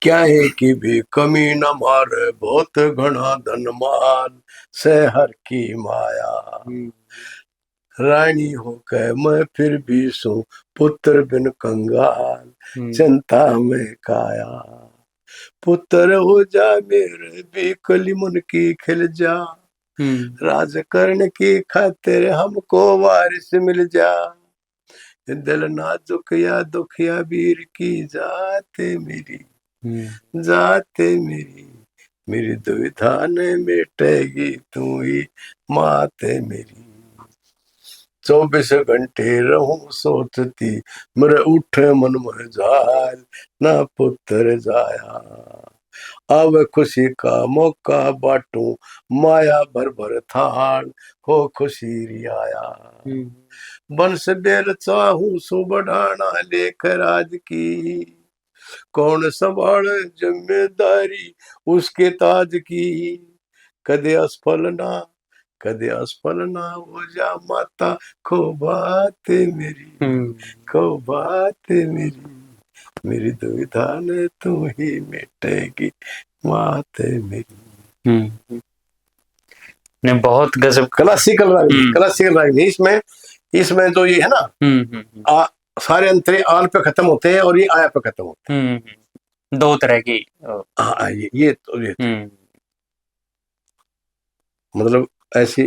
क्या है कि भी कमी न मारे बहुत घना धन मान, से हर की माया। रानी होकर मैं फिर भी सू पुत्र बिन कंगाल, चिंता में काया। पुत्र हो जा मेरे भी कली मन की खिल जा, राज करने की खातिर हमको वारिस मिल जा। दिल नाजुक या दुखिया वीर की जाते मेरी, जाते मेरी, मेरी दुविधा ने मिटेगी तू ही माते मेरी। 24 घंटे रहूं सोचती मेरे उठे मन में जाल, ना पुत्र जाया। अब खुशी का मौका बाटू माया भर भर थाल, हो खुशी रियाया। बंस बेल चाहू सु बढ़ाना लेख राज की, कौन संभाल जिम्मेदारी उसके ताज की। कदे असफल ना हो जा माता, खो बात मेरी, खो बात मेरी, मेरी दुविधा ने तू ही मिटेगी माते मेरी। ने बहुत गजब क्लासिकल राग इसमें, इसमें तो ये है ना, सारे अंतरे आल पे खत्म होते हैं और ये आया पे खत्म होते हैं। दो तरह की। हाँ ये तो मतलब ऐसी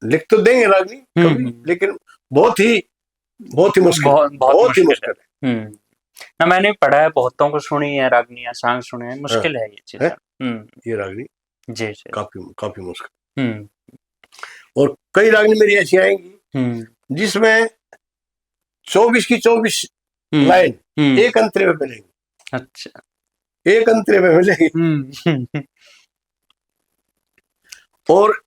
लिख तो देंगे रागनी कभी, लेकिन बहुत ही मुश्किल, बहुत ही मुश्किल है। ना मैंने पढ़ा है, बहुतों को सुनी है रागनी, सांग सुने हैं, मुश्किल है ये चीज। ये रागनी जी जी काफी मुश्किल। और कई रागनी मेरी ऐसी आएंगी जिसमें 24 की 24 लाइन एक अंतरे में मिलेंगी। अच्छा, एक अंतरे में मिलेगी। और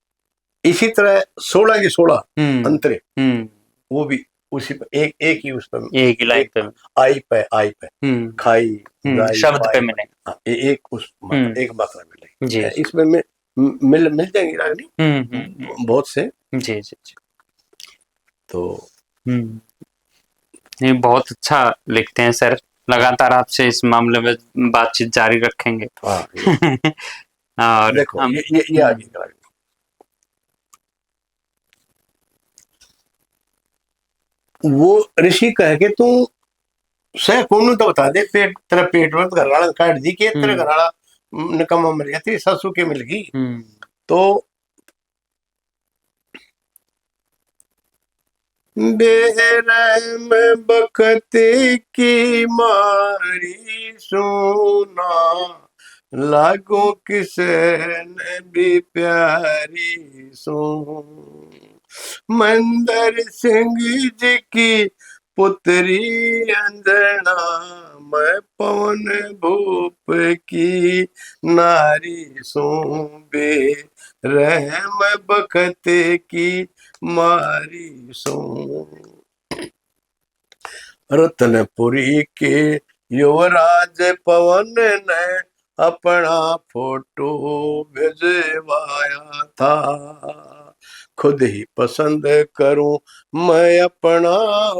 इसी तरह 16 की 16 अंतरे, वो भी उसी पे एक ही उस पर, एक ही लाइन पे, आई पे खाई शब्द पे मिलेंगे, एक उस एक मात्रा मिलेगी। इसमें मिल जाएंगी रागनी बहुत से। जी जी जी। तो ये बहुत अच्छा लिखते हैं सर, लगातार आपसे इस मामले में बातचीत जारी रखेंगे। और देखो ये आगे रागनी, वो ऋषि कह के तू सह कौन तो बता दे, पेट तेरा पेट में घरवाला काट दी के तेरा घरवाला निकम्मा मर गया, तेरी सासू के मिल गई। तो बेरहम बखती की मारी सोना, लागो किसे ने भी प्यारी सो। मंदर सिंह जी की पुत्री अंजना, मैं पवन भूप की नारी सो। बे रहम बखते की मारी सो। रतनपुरी के युवराज पवन ने अपना फोटो भिजवाया था, खुद ही पसंद करूं मैं अपना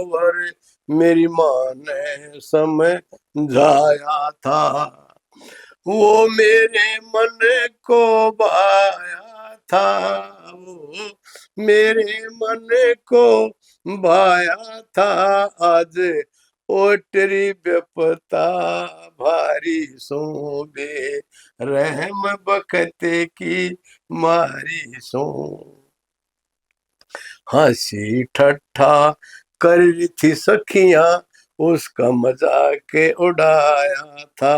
वर, मेरी माँ ने समझाया था। वो मेरे मन को भाया था, वो मेरे मन को भाया था। आज ओटरी बेपता भारी सो, बे रहम बखते की मारी सो। हंसी ठट्ठा कर रही थी सखियां उसका मजाक उड़ाया था।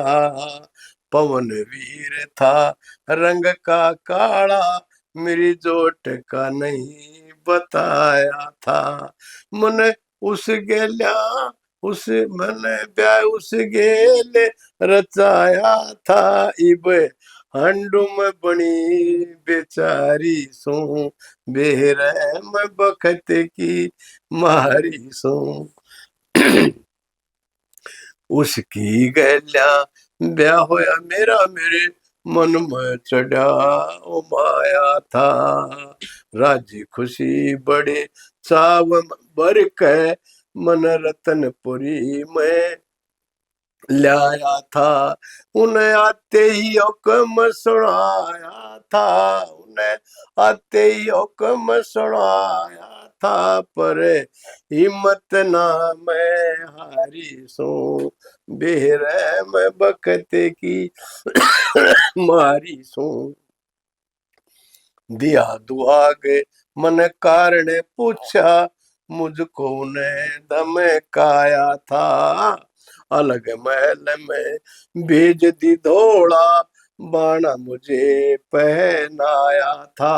पवन वीर था रंग का काला मेरी जोट का नहीं बताया था। मन उस गेल्या उस मैंने ब्याह उस गेले रचाया था। इब हंडुम बनी बेचारी सो बेरहम बखत की मारी सो। उसकी गैल्या ब्याह होया मेरा मेरे मन में चढ़ा ओ माया था। राजी खुशी बड़े चाव भर के मन रतनपुरी में लाया था। उन्हें आते ही हुक्म सुनाया था। उन्हें आते ही हुक्म सुनाया था पर हिम्मत ना मैं हारी सो बेरहम बखत की मारी सो। दिया दुआग मन कारण पूछा मुझको ने धमकाया था। अलग महल में भेज दी धोड़ा बाणा मुझे पहनाया था।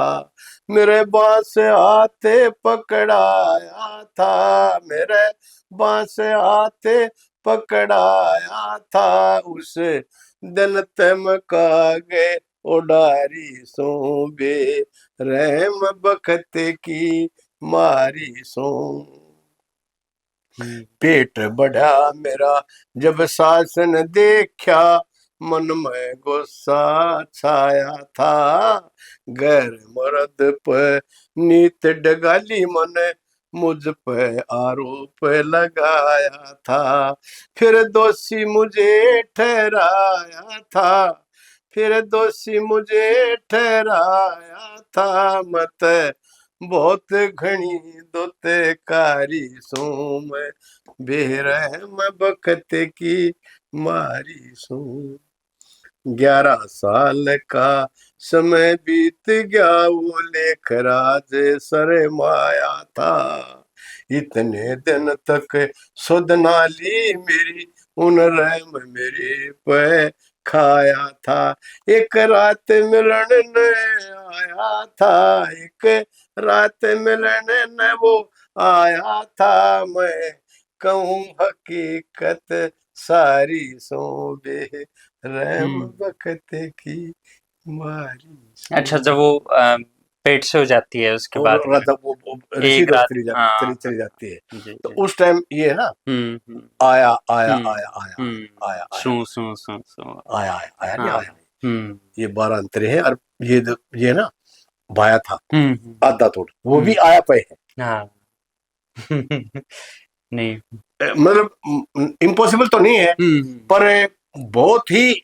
मेरे बांस हाथे पकड़ाया था। मेरे बांस हाथे पकड़ाया था। उस दिन तमका गए उडारी सो बे रहम बखत की मारी सो। पेट बढ़ा मेरा जब शासन देखा मन में गुस्सा छाया था। गैर मर्द पर नीत डगाली मन मुझ पे आरोप लगाया था। फिर दोषी मुझे ठहराया था। फिर दोषी मुझे ठहराया था। मत बहुत घनी दोते कारी सो मैं बेरहम बखत की मारी सो। 11 साल का समय बीत गया वो लेख राज सर माया था। इतने दिन तक सुध ना ली मेरी उन रहम मेरे पे खाया था। एक रात मिलन न आया था। एक रात मिलन न वो आया था। मैं कहूँ हकीकत सारी सो बे रहम बखत की मारी सो। अच्छा, जब वो पेट से हो जाती है उसके और बाद मतलब वो ऋषि एक तक रात, चली जाती हाँ चली जाती है। जी तो जी, उस टाइम ये है ना हम्म, आया आया हम्म, आया आया आया आया सू सू सू सू, आया आया आया नहीं हाँ, आया। हम्म, ये 12 अंतरे हैं। और ये ना बाया था हम्म, आधा तोड़ वो भी हम्म, आया पे है। हाँ नहीं, मतलब इम्पॉसिबल तो नहीं है हम्म, पर बहुत ही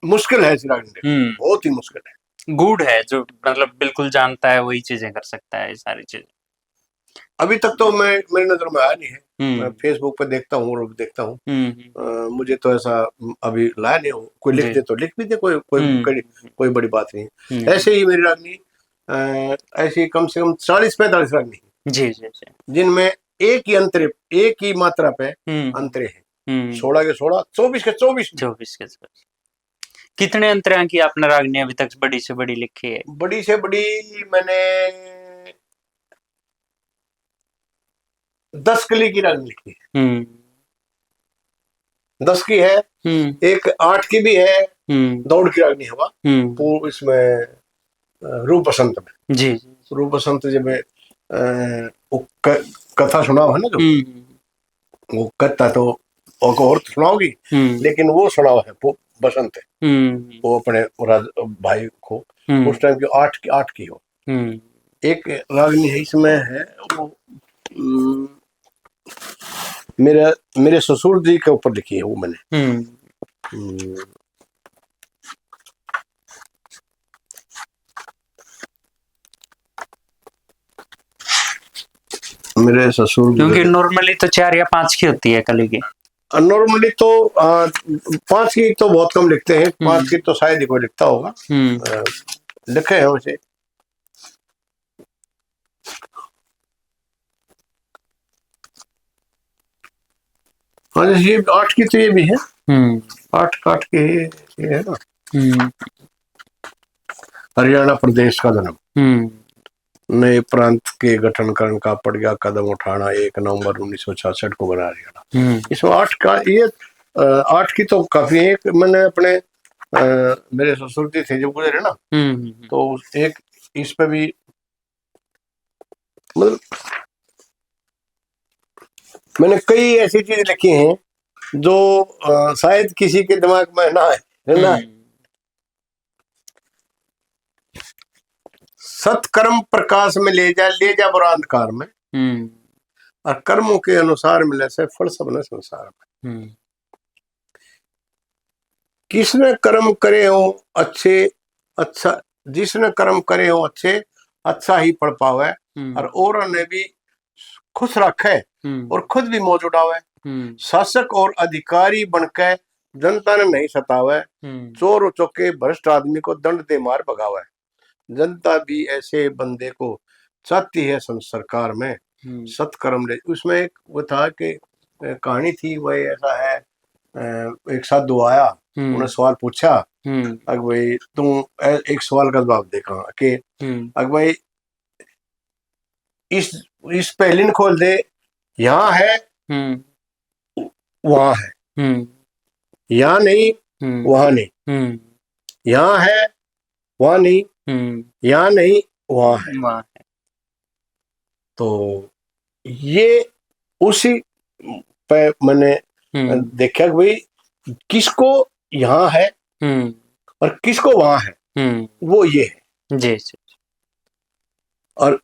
मुश्किल है इस राग बहुत ही मुश्किल है। गूढ़ है, जो मतलब बिल्कुल जानता है वही चीजें कर सकता है, ये सारी चीजें। अभी तक तो मैं मेरी नजर में आया नहीं है। मैं हम्म, फेसबुक पे देखता हूँ और देखता हूँ। हम्म, मुझे तो ऐसा अभी लाया नहीं हो। कोई लिख जी, दे तो लिख भी दे कोई कोई कोई, हम्म, कोई बड़ी बात नहीं है। हम्म, ऐसे ही मेरी रागनी ऐसी कम से कम 40-45 रागनी जी जी जी, जिनमें एक ही अंतरे एक ही मात्रा पे हम्म, अंतरे हैं। हम्म, 16 के 16 24 के 24 भी। 24 के 24। कितने अंतरा की आपने रागनी अभी तक बड़ी से बड़ी लिखी है? बड़ी से बड़ी मैंने 10 कली की रागनी लिखी है। हम्म, 10 की है। हम्म, एक 8 की भी है। हम्म, दौड़ की रागनी हुआ हम्म, इसमें रूप बसंत में। जी, रूप बसंत जब वो कथा सुनाओ है ना जो हम्म, वो कथा तो और तो सुनाओगी हम्म, लेकिन वो सुनाओ है वो बसंत है। हम्म, वो अपने भाई को हम्म, उस टाइम की 8 की हो। हम्म, एक रागनी है इसमें है वो अम, मेरे मेरे ससुर जी के ऊपर लिखी है वो मैंने। हम्म, अम, मेरे ससुर क्योंकि गुजरे। नॉर्मली तो 4 या 5 की होती है कली की। नॉर्मली तो 5 की तो बहुत कम लिखते हैं। 5 की तो शायद ही कोई लिखता होगा। हम्म, अ, लिखे हैं वैसे। हाँ जैसे ये 8 की तो ये भी है, हम्म 8 काट के ये है ना। हम्म हरियाणा प्रदेश का जन्म, हम्म नए प्रांत के गठनकरण का पड़ गया कदम उठाना, 1 नवंबर 1966 को बना हरियाणा। इसमें 8 का ये 8 की तो काफी है। एक मैंने अपने मेरे ससुर जी थे जो गुजरे ना, तो एक इस पे भी मतलब मैंने कई ऐसी चीज लिखी हैं जो शायद किसी के दिमाग में ना है ना। सत्कर्म प्रकाश में ले जा बुरा अंधकार में, और कर्मों के अनुसार मिले से फल सबने संसार में। किसने कर्म करे हो अच्छे, अच्छा जिसने कर्म करे हो अच्छे अच्छा ही पढ़ पावे, और ने भी खुश रखे और खुद भी मौज उड़ावे। शासक और अधिकारी बनके जनता ने नहीं सतावे, चोर उचौके भ्रष्ट आदमी को दंड दे मार भगावे। जनता भी ऐसे बंदे को चाहती है सरकार में, सत्कर्म ले। उसमें एक वो था कि कहानी थी, वही ऐसा है, एक साधु आया, उन्हें सवाल पूछा, अग भाई तुम एक सवाल का जवाब देखा कि अग भाई इस पहली खोल दे, यहाँ है वहां है, यहाँ नहीं वहां नहीं, यहाँ है वहां नहीं, यहाँ नहीं वहां है। तो ये उसी पे मैंने देखा कि भाई किसको यहाँ है और किसको वहां है, वो ये है जी। और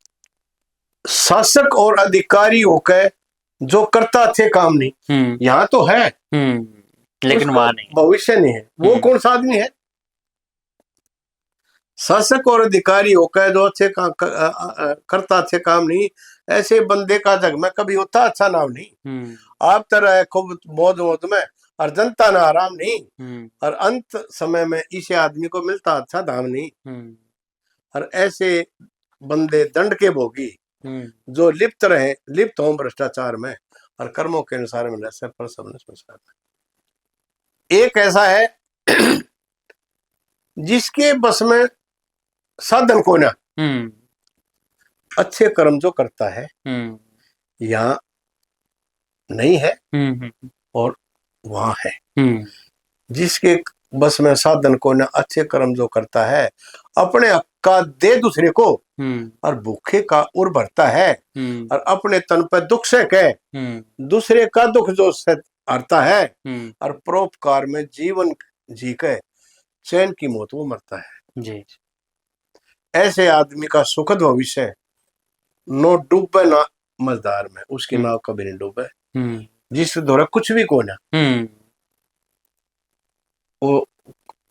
शासक और अधिकारी होकर जो करता थे काम नहीं, यहाँ तो है लेकिन वहां नहीं, भविष्य नहीं है। वो कौन सा आदमी है? शासक और अधिकारी होकर जो अच्छे काम करता अच्छे काम नहीं, ऐसे बंदे का जग में कभी होता अच्छा नाम नहीं। आप तरह है खूब मौज मौज में और जनता ना आराम नहीं, और अंत समय में इसे आदमी को मिलता अच्छा दाम नहीं। और ऐसे बंदे दंड के भोगी जो लिप्त हो भ्रष्टाचार में, और कर्मों के अनुसार मिले से फल सबने संसार में। एक ऐसा है जिसके बस में साधन को ना, अच्छे कर्म जो करता है यहाँ नहीं है और वहां है। जिसके बस में साधन को ना, अच्छे कर्म जो करता है, अपने हक का दे दूसरे को, और भूखे का उर भरता है, और अपने तन पर दुख से कह दूसरे का दुख जो हरता है, और परोपकार में जीवन जी के चैन की मौत वो मरता है। जी। ऐसे आदमी का सुखद भविष्य नो डूबे ना मझधार में, उसकी नाव कभी नहीं डूबे। जिस द्वारा कुछ भी को ना, वो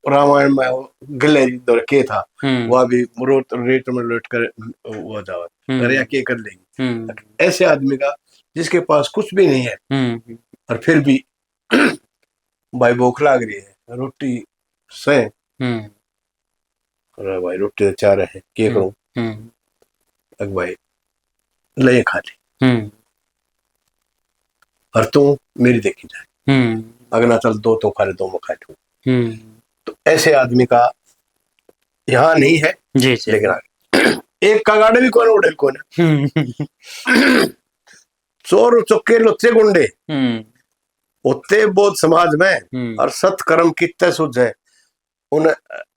रामायण में गिलेरी दौर के था, वह भी रेट में लौट कर वो जावा करे के कर लेगी। ऐसे आदमी का जिसके पास कुछ भी नहीं है और फिर भी भाई भूख लाग रही है, रोटी से अरे भाई रोटी तो चाह रहे के करूं, अग भाई ले खा ली, और तू मेरी देखी जाए, अगला चल दो तो खा ले, दो में खा लूं। तो ऐसे आदमी का यहाँ नहीं है जी। लेकिन एक का गाड़े भी कौन उड़े कौन चोर चुक्के लुच्चे गुंडे होते बोध समाज में, और सत्कर्म कितने सुझे उन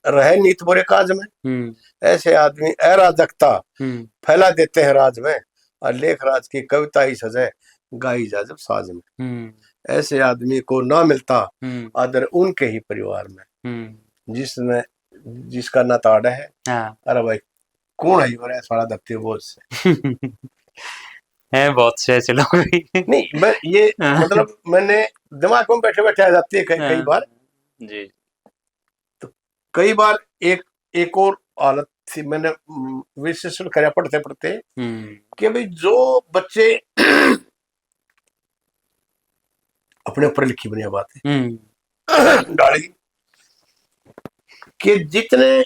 रहे नीत बुरे काज में। ऐसे आदमी अराजकता फैला देते हैं राज में, और लेख राज की कविता ही सजे गाई जा जब साज में। ऐसे आदमी को ना मिलता आदर उनके ही परिवार में, जिसका ना ताड़ा है। अरे भाई कौन है ये सारा दत्ती बोझ से है बहुत से ऐसे लोग नहीं मैं ये मतलब मैंने दिमाग में बैठे बैठे आ जाती है कई बार जी। तो कई बार एक और हालत थी, मैंने विश्लेषण कराया पढ़ते पढ़ते कि भाई जो बच्चे अपने ऊपर लिखी बनी बात है डाली कि जितने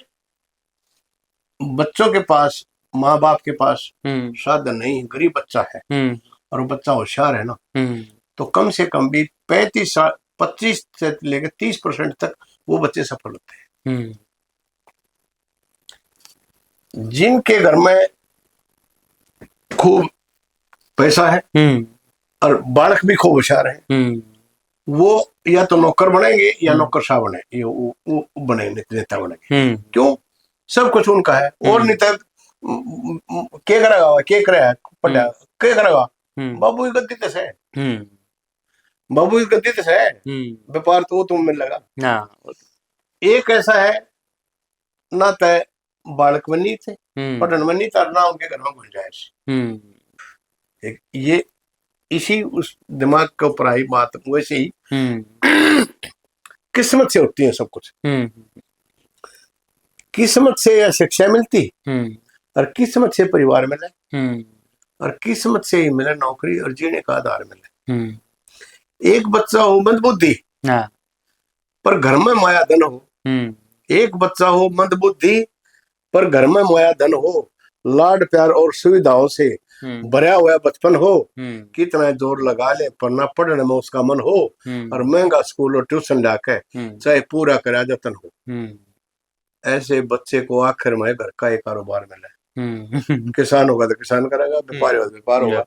बच्चों के पास माँ बाप के पास साधन नहीं, गरीब बच्चा है और वो बच्चा होशियार है ना, तो कम से कम भी 25 से लेकर 30% तक वो बच्चे सफल होते हैं। जिनके घर में खूब पैसा है और बालक भी खूब होशियार है, वो या तो नौकर बनेंगे या नौकरशाह बने, ये वो बने नेता बनेंगे। क्यों? सब कुछ उनका है। और नेता के करेगा, के करेगा पढ़ा, के करेगा, बाबू की गद्दी तस है, बाबू की गद्दी तस है, व्यापार तो तुम मिल लगा। एक ऐसा है ना तय बालक बनी थे, पढ़न बनी था, ना उनके घर में गुंजाइश। एक ये इसी उस दिमाग के ऊपर आई बात। वैसे ही किस्मत से होती है सब कुछ। किस्मत से या शिक्षा मिलती, और किस्मत से परिवार मिले, और किस्मत से ही मिले नौकरी और जीने का आधार मिले। एक बच्चा हो मंदबुद्धि पर घर में माया धन हो, एक बच्चा हो मंदबुद्धि पर घर में माया धन हो, लाड प्यार और सुविधाओं से भरा हुआ बचपन हो, कितना जोर लगा ले पर ना पढ़ने में उसका मन हो, और महंगा स्कूल और ट्यूशन लाके चाहे पूरा करा जतन हो, ऐसे बच्चे को आखिर में घर का एक कारोबार मिले। किसान होगा तो किसान करेगा, व्यापारी होगा तो व्यापार होगा,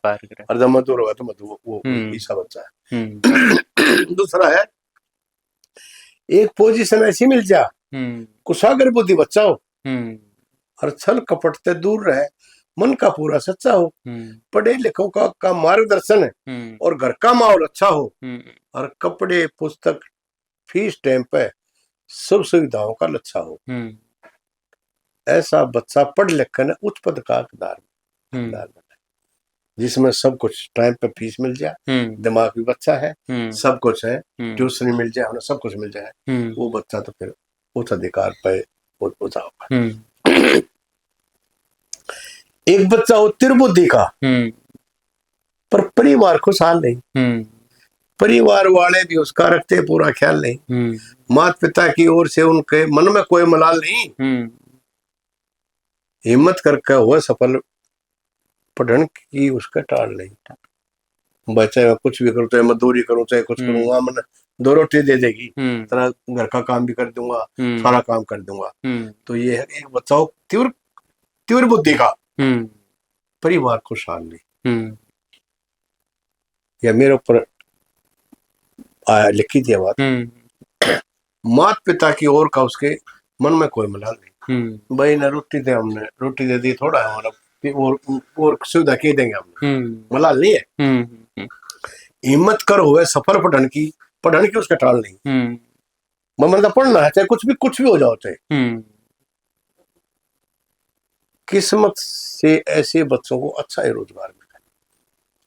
और जब मजदूर होगा तो मजदूर। वो ऐसा बच्चा है। दूसरा है, एक पोजीशन ऐसी मिल जा, कुशागर बुद्धि बच्चा हो, और छल कपट से दूर रहे, मन का पूरा सच्चा हो, पढ़े लिखों का मार्गदर्शन है, और घर का माहौल अच्छा हो, और कपड़े पुस्तक फीस टाइम पे सब सुविधाओं का लच्छा हो। ऐसा बच्चा पढ़ लिख कर उच्च पद का हकदार बने, जिसमें सब कुछ टाइम पे फीस मिल जाए, दिमाग भी बच्चा है, सब कुछ है, ट्यूशन मिल जाए, उन्हें सब कुछ मिल जाए, वो बच्चा तो फिर उच्च अधिकार पे पहुंचा होगा। एक बच्चा हो तिरबुद्धि का पर परिवार खुशहाल नहीं, परिवार वाले भी उसका रखते पूरा ख्याल नहीं, माता पिता की ओर से उनके मन में कोई मलाल नहीं, हिम्मत करके हुआ सफल पढ़न की उसका टाल नहीं। बच्चे में कुछ भी करूँ, चाहे मजदूरी करूँ चाहे कुछ करूँ, वहां मन 2 रोटी दे देगी, तरह घर का काम भी कर दूंगा, सारा काम कर दूंगा। तो ये है एक बच्चा हो तीव्र तीव्र बुद्धि का, परिवार खुशहाल नहीं। या मेरे ऊपर लिखी थी बात, माता पिता की ओर का उसके मन में कोई मलाल नहीं, भाई ने रोटी दे, हमने रोटी दे दी, थोड़ा है हमारा और सुविधा के देंगे, हमने मलाल नहीं है। हिम्मत कर हुए सफल पढ़न की उसका टाल नहीं, मतलब पढ़ना है चाहे कुछ भी हो जाओ, चाहे किस्मत से ऐसे बच्चों को अच्छा ही रोजगार मिले।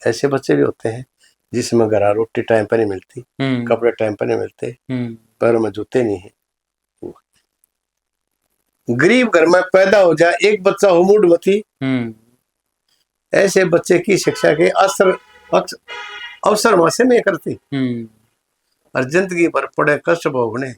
ऐसे बच्चे भी होते हैं जिसमें घर रोटी टाइम पर नहीं मिलती, कपड़े टाइम पर नहीं मिलते, पैरों में जूते नहीं है। गरीब घर में पैदा हो जाए एक बच्चा हो मूढ़मती, ऐसे बच्चे की शिक्षा के अवसर वहां से नहीं करती, और जिंदगी भर पड़े कष्ट भोगने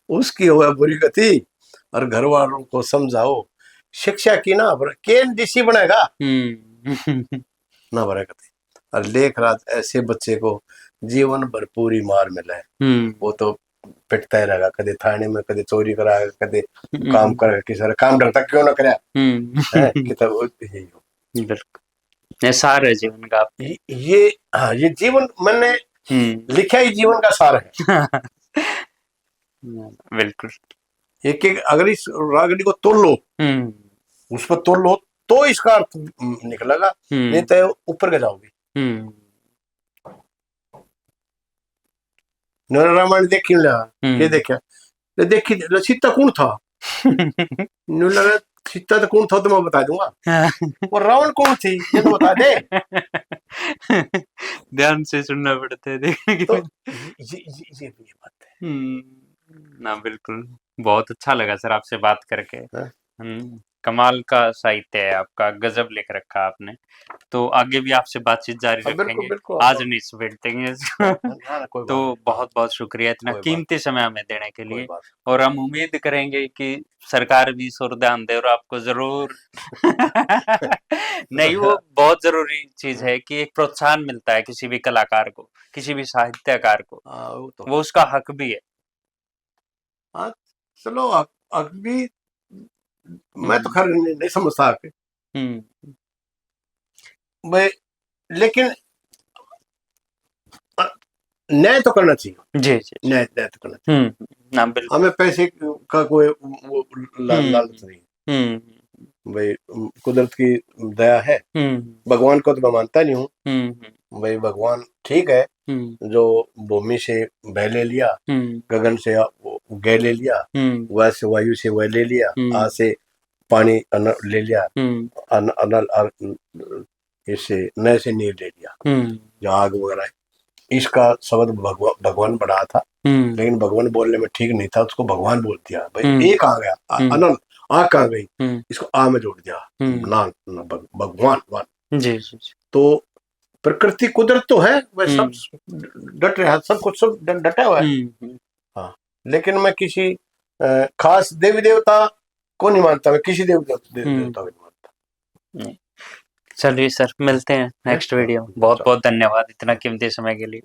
उसकी हो बुरी गति, और घर वालों को समझाओ शिक्षा की ना के डीसी बनेगा ना भरे गति। और लेख रात ऐसे बच्चे को जीवन भर पूरी मार मिले, वो तो पिटता ही रहेगा, कदे थाने में, कदे चोरी कराएगा, कदे काम करेगा, किसी काम ढंग तक क्यों ना करे, ये सार है जीवन का। ये हाँ, ये जीवन मैंने लिखा ही जीवन का सार है। बिल्कुल। एक अगर इस रागड़ी को तोड़ लो, उस पर तोड़ लो तो इसका अर्थ निकलेगा, नहीं तो ऊपर के जाओगे। रामायण देखी ये देखा देखी सीता कौन था, सीता तो कौन था तो मैं बता दूंगा, और रावण कौन थी ये तो बता दे। ध्यान से सुनना पड़ता है देखने की। तो ये बात है ना बिल्कुल, बहुत अच्छा लगा सर आपसे बात करके। कमाल का साहित्य है आपका, गजब लिख रखा आपने। तो आगे भी आपसे बातचीत जारी हाँ, बिल्कुल रखेंगे, बिल्कुल आज नहीं समेटेंगे इसको। हाँ, कोई बात तो नहीं, बहुत बहुत शुक्रिया इतना कोई बात कीमती समय हमें देने के कोई लिए, बात और हम उम्मीद करेंगे कि सरकार भी इस ओर ध्यान दे और आपको जरूर नहीं, वो बहुत जरूरी चीज है कि एक प्रोत्साहन मिलता है किसी भी कलाकार को, किसी भी साहित्यकार को, हाँ, वो तो वो उसका हक भी है। हाँ, चलो अभी मैं तो खैर नहीं समझता कि हम्म भाई, लेकिन अ, न्याय तो करना चाहिए, जी जी। न्याय न्याय तो करना चाहिए। ना बिल्कुल। हमें पैसे का कोई वो लालच नहीं, हम्म भाई कुदरत की दया है। हम्म भगवान को तो मैं मानता नहीं हूँ, हम्म भाई भगवान ठीक है, हम्म जो भूमि से बह ले लिया, हम्म गगन से गह ले लिया, हम्म वैसे वायु से वह ले लिया, हम्म आ से पानी ले लिया, हम्म अनल इससे नए से नीर ले लिया, हम्म जो आग वगैरह है, इसका शब्द भगवान बढ़ा था, लेकिन भगवान बोलने में ठीक नहीं था, उसको भगवान बोल दिया। भाई एक आ गया अनल, आ कहाँ गई, इसको आ में जोड़ दिया, ना भगवान वन। जी जी। तो प्रकृति कुदरत तो है, वह सब डट रहा, सब कुछ सब डटा हुआ है। हाँ, लेकिन मैं किसी खास देवी देवता को नहीं मानता, मैं किसी देवी देवता को नहीं मानता। चलिए सर, मिलते हैं नेक्स्ट वीडियो। बहुत बहुत धन्यवाद इतना कीमती समय के लिए।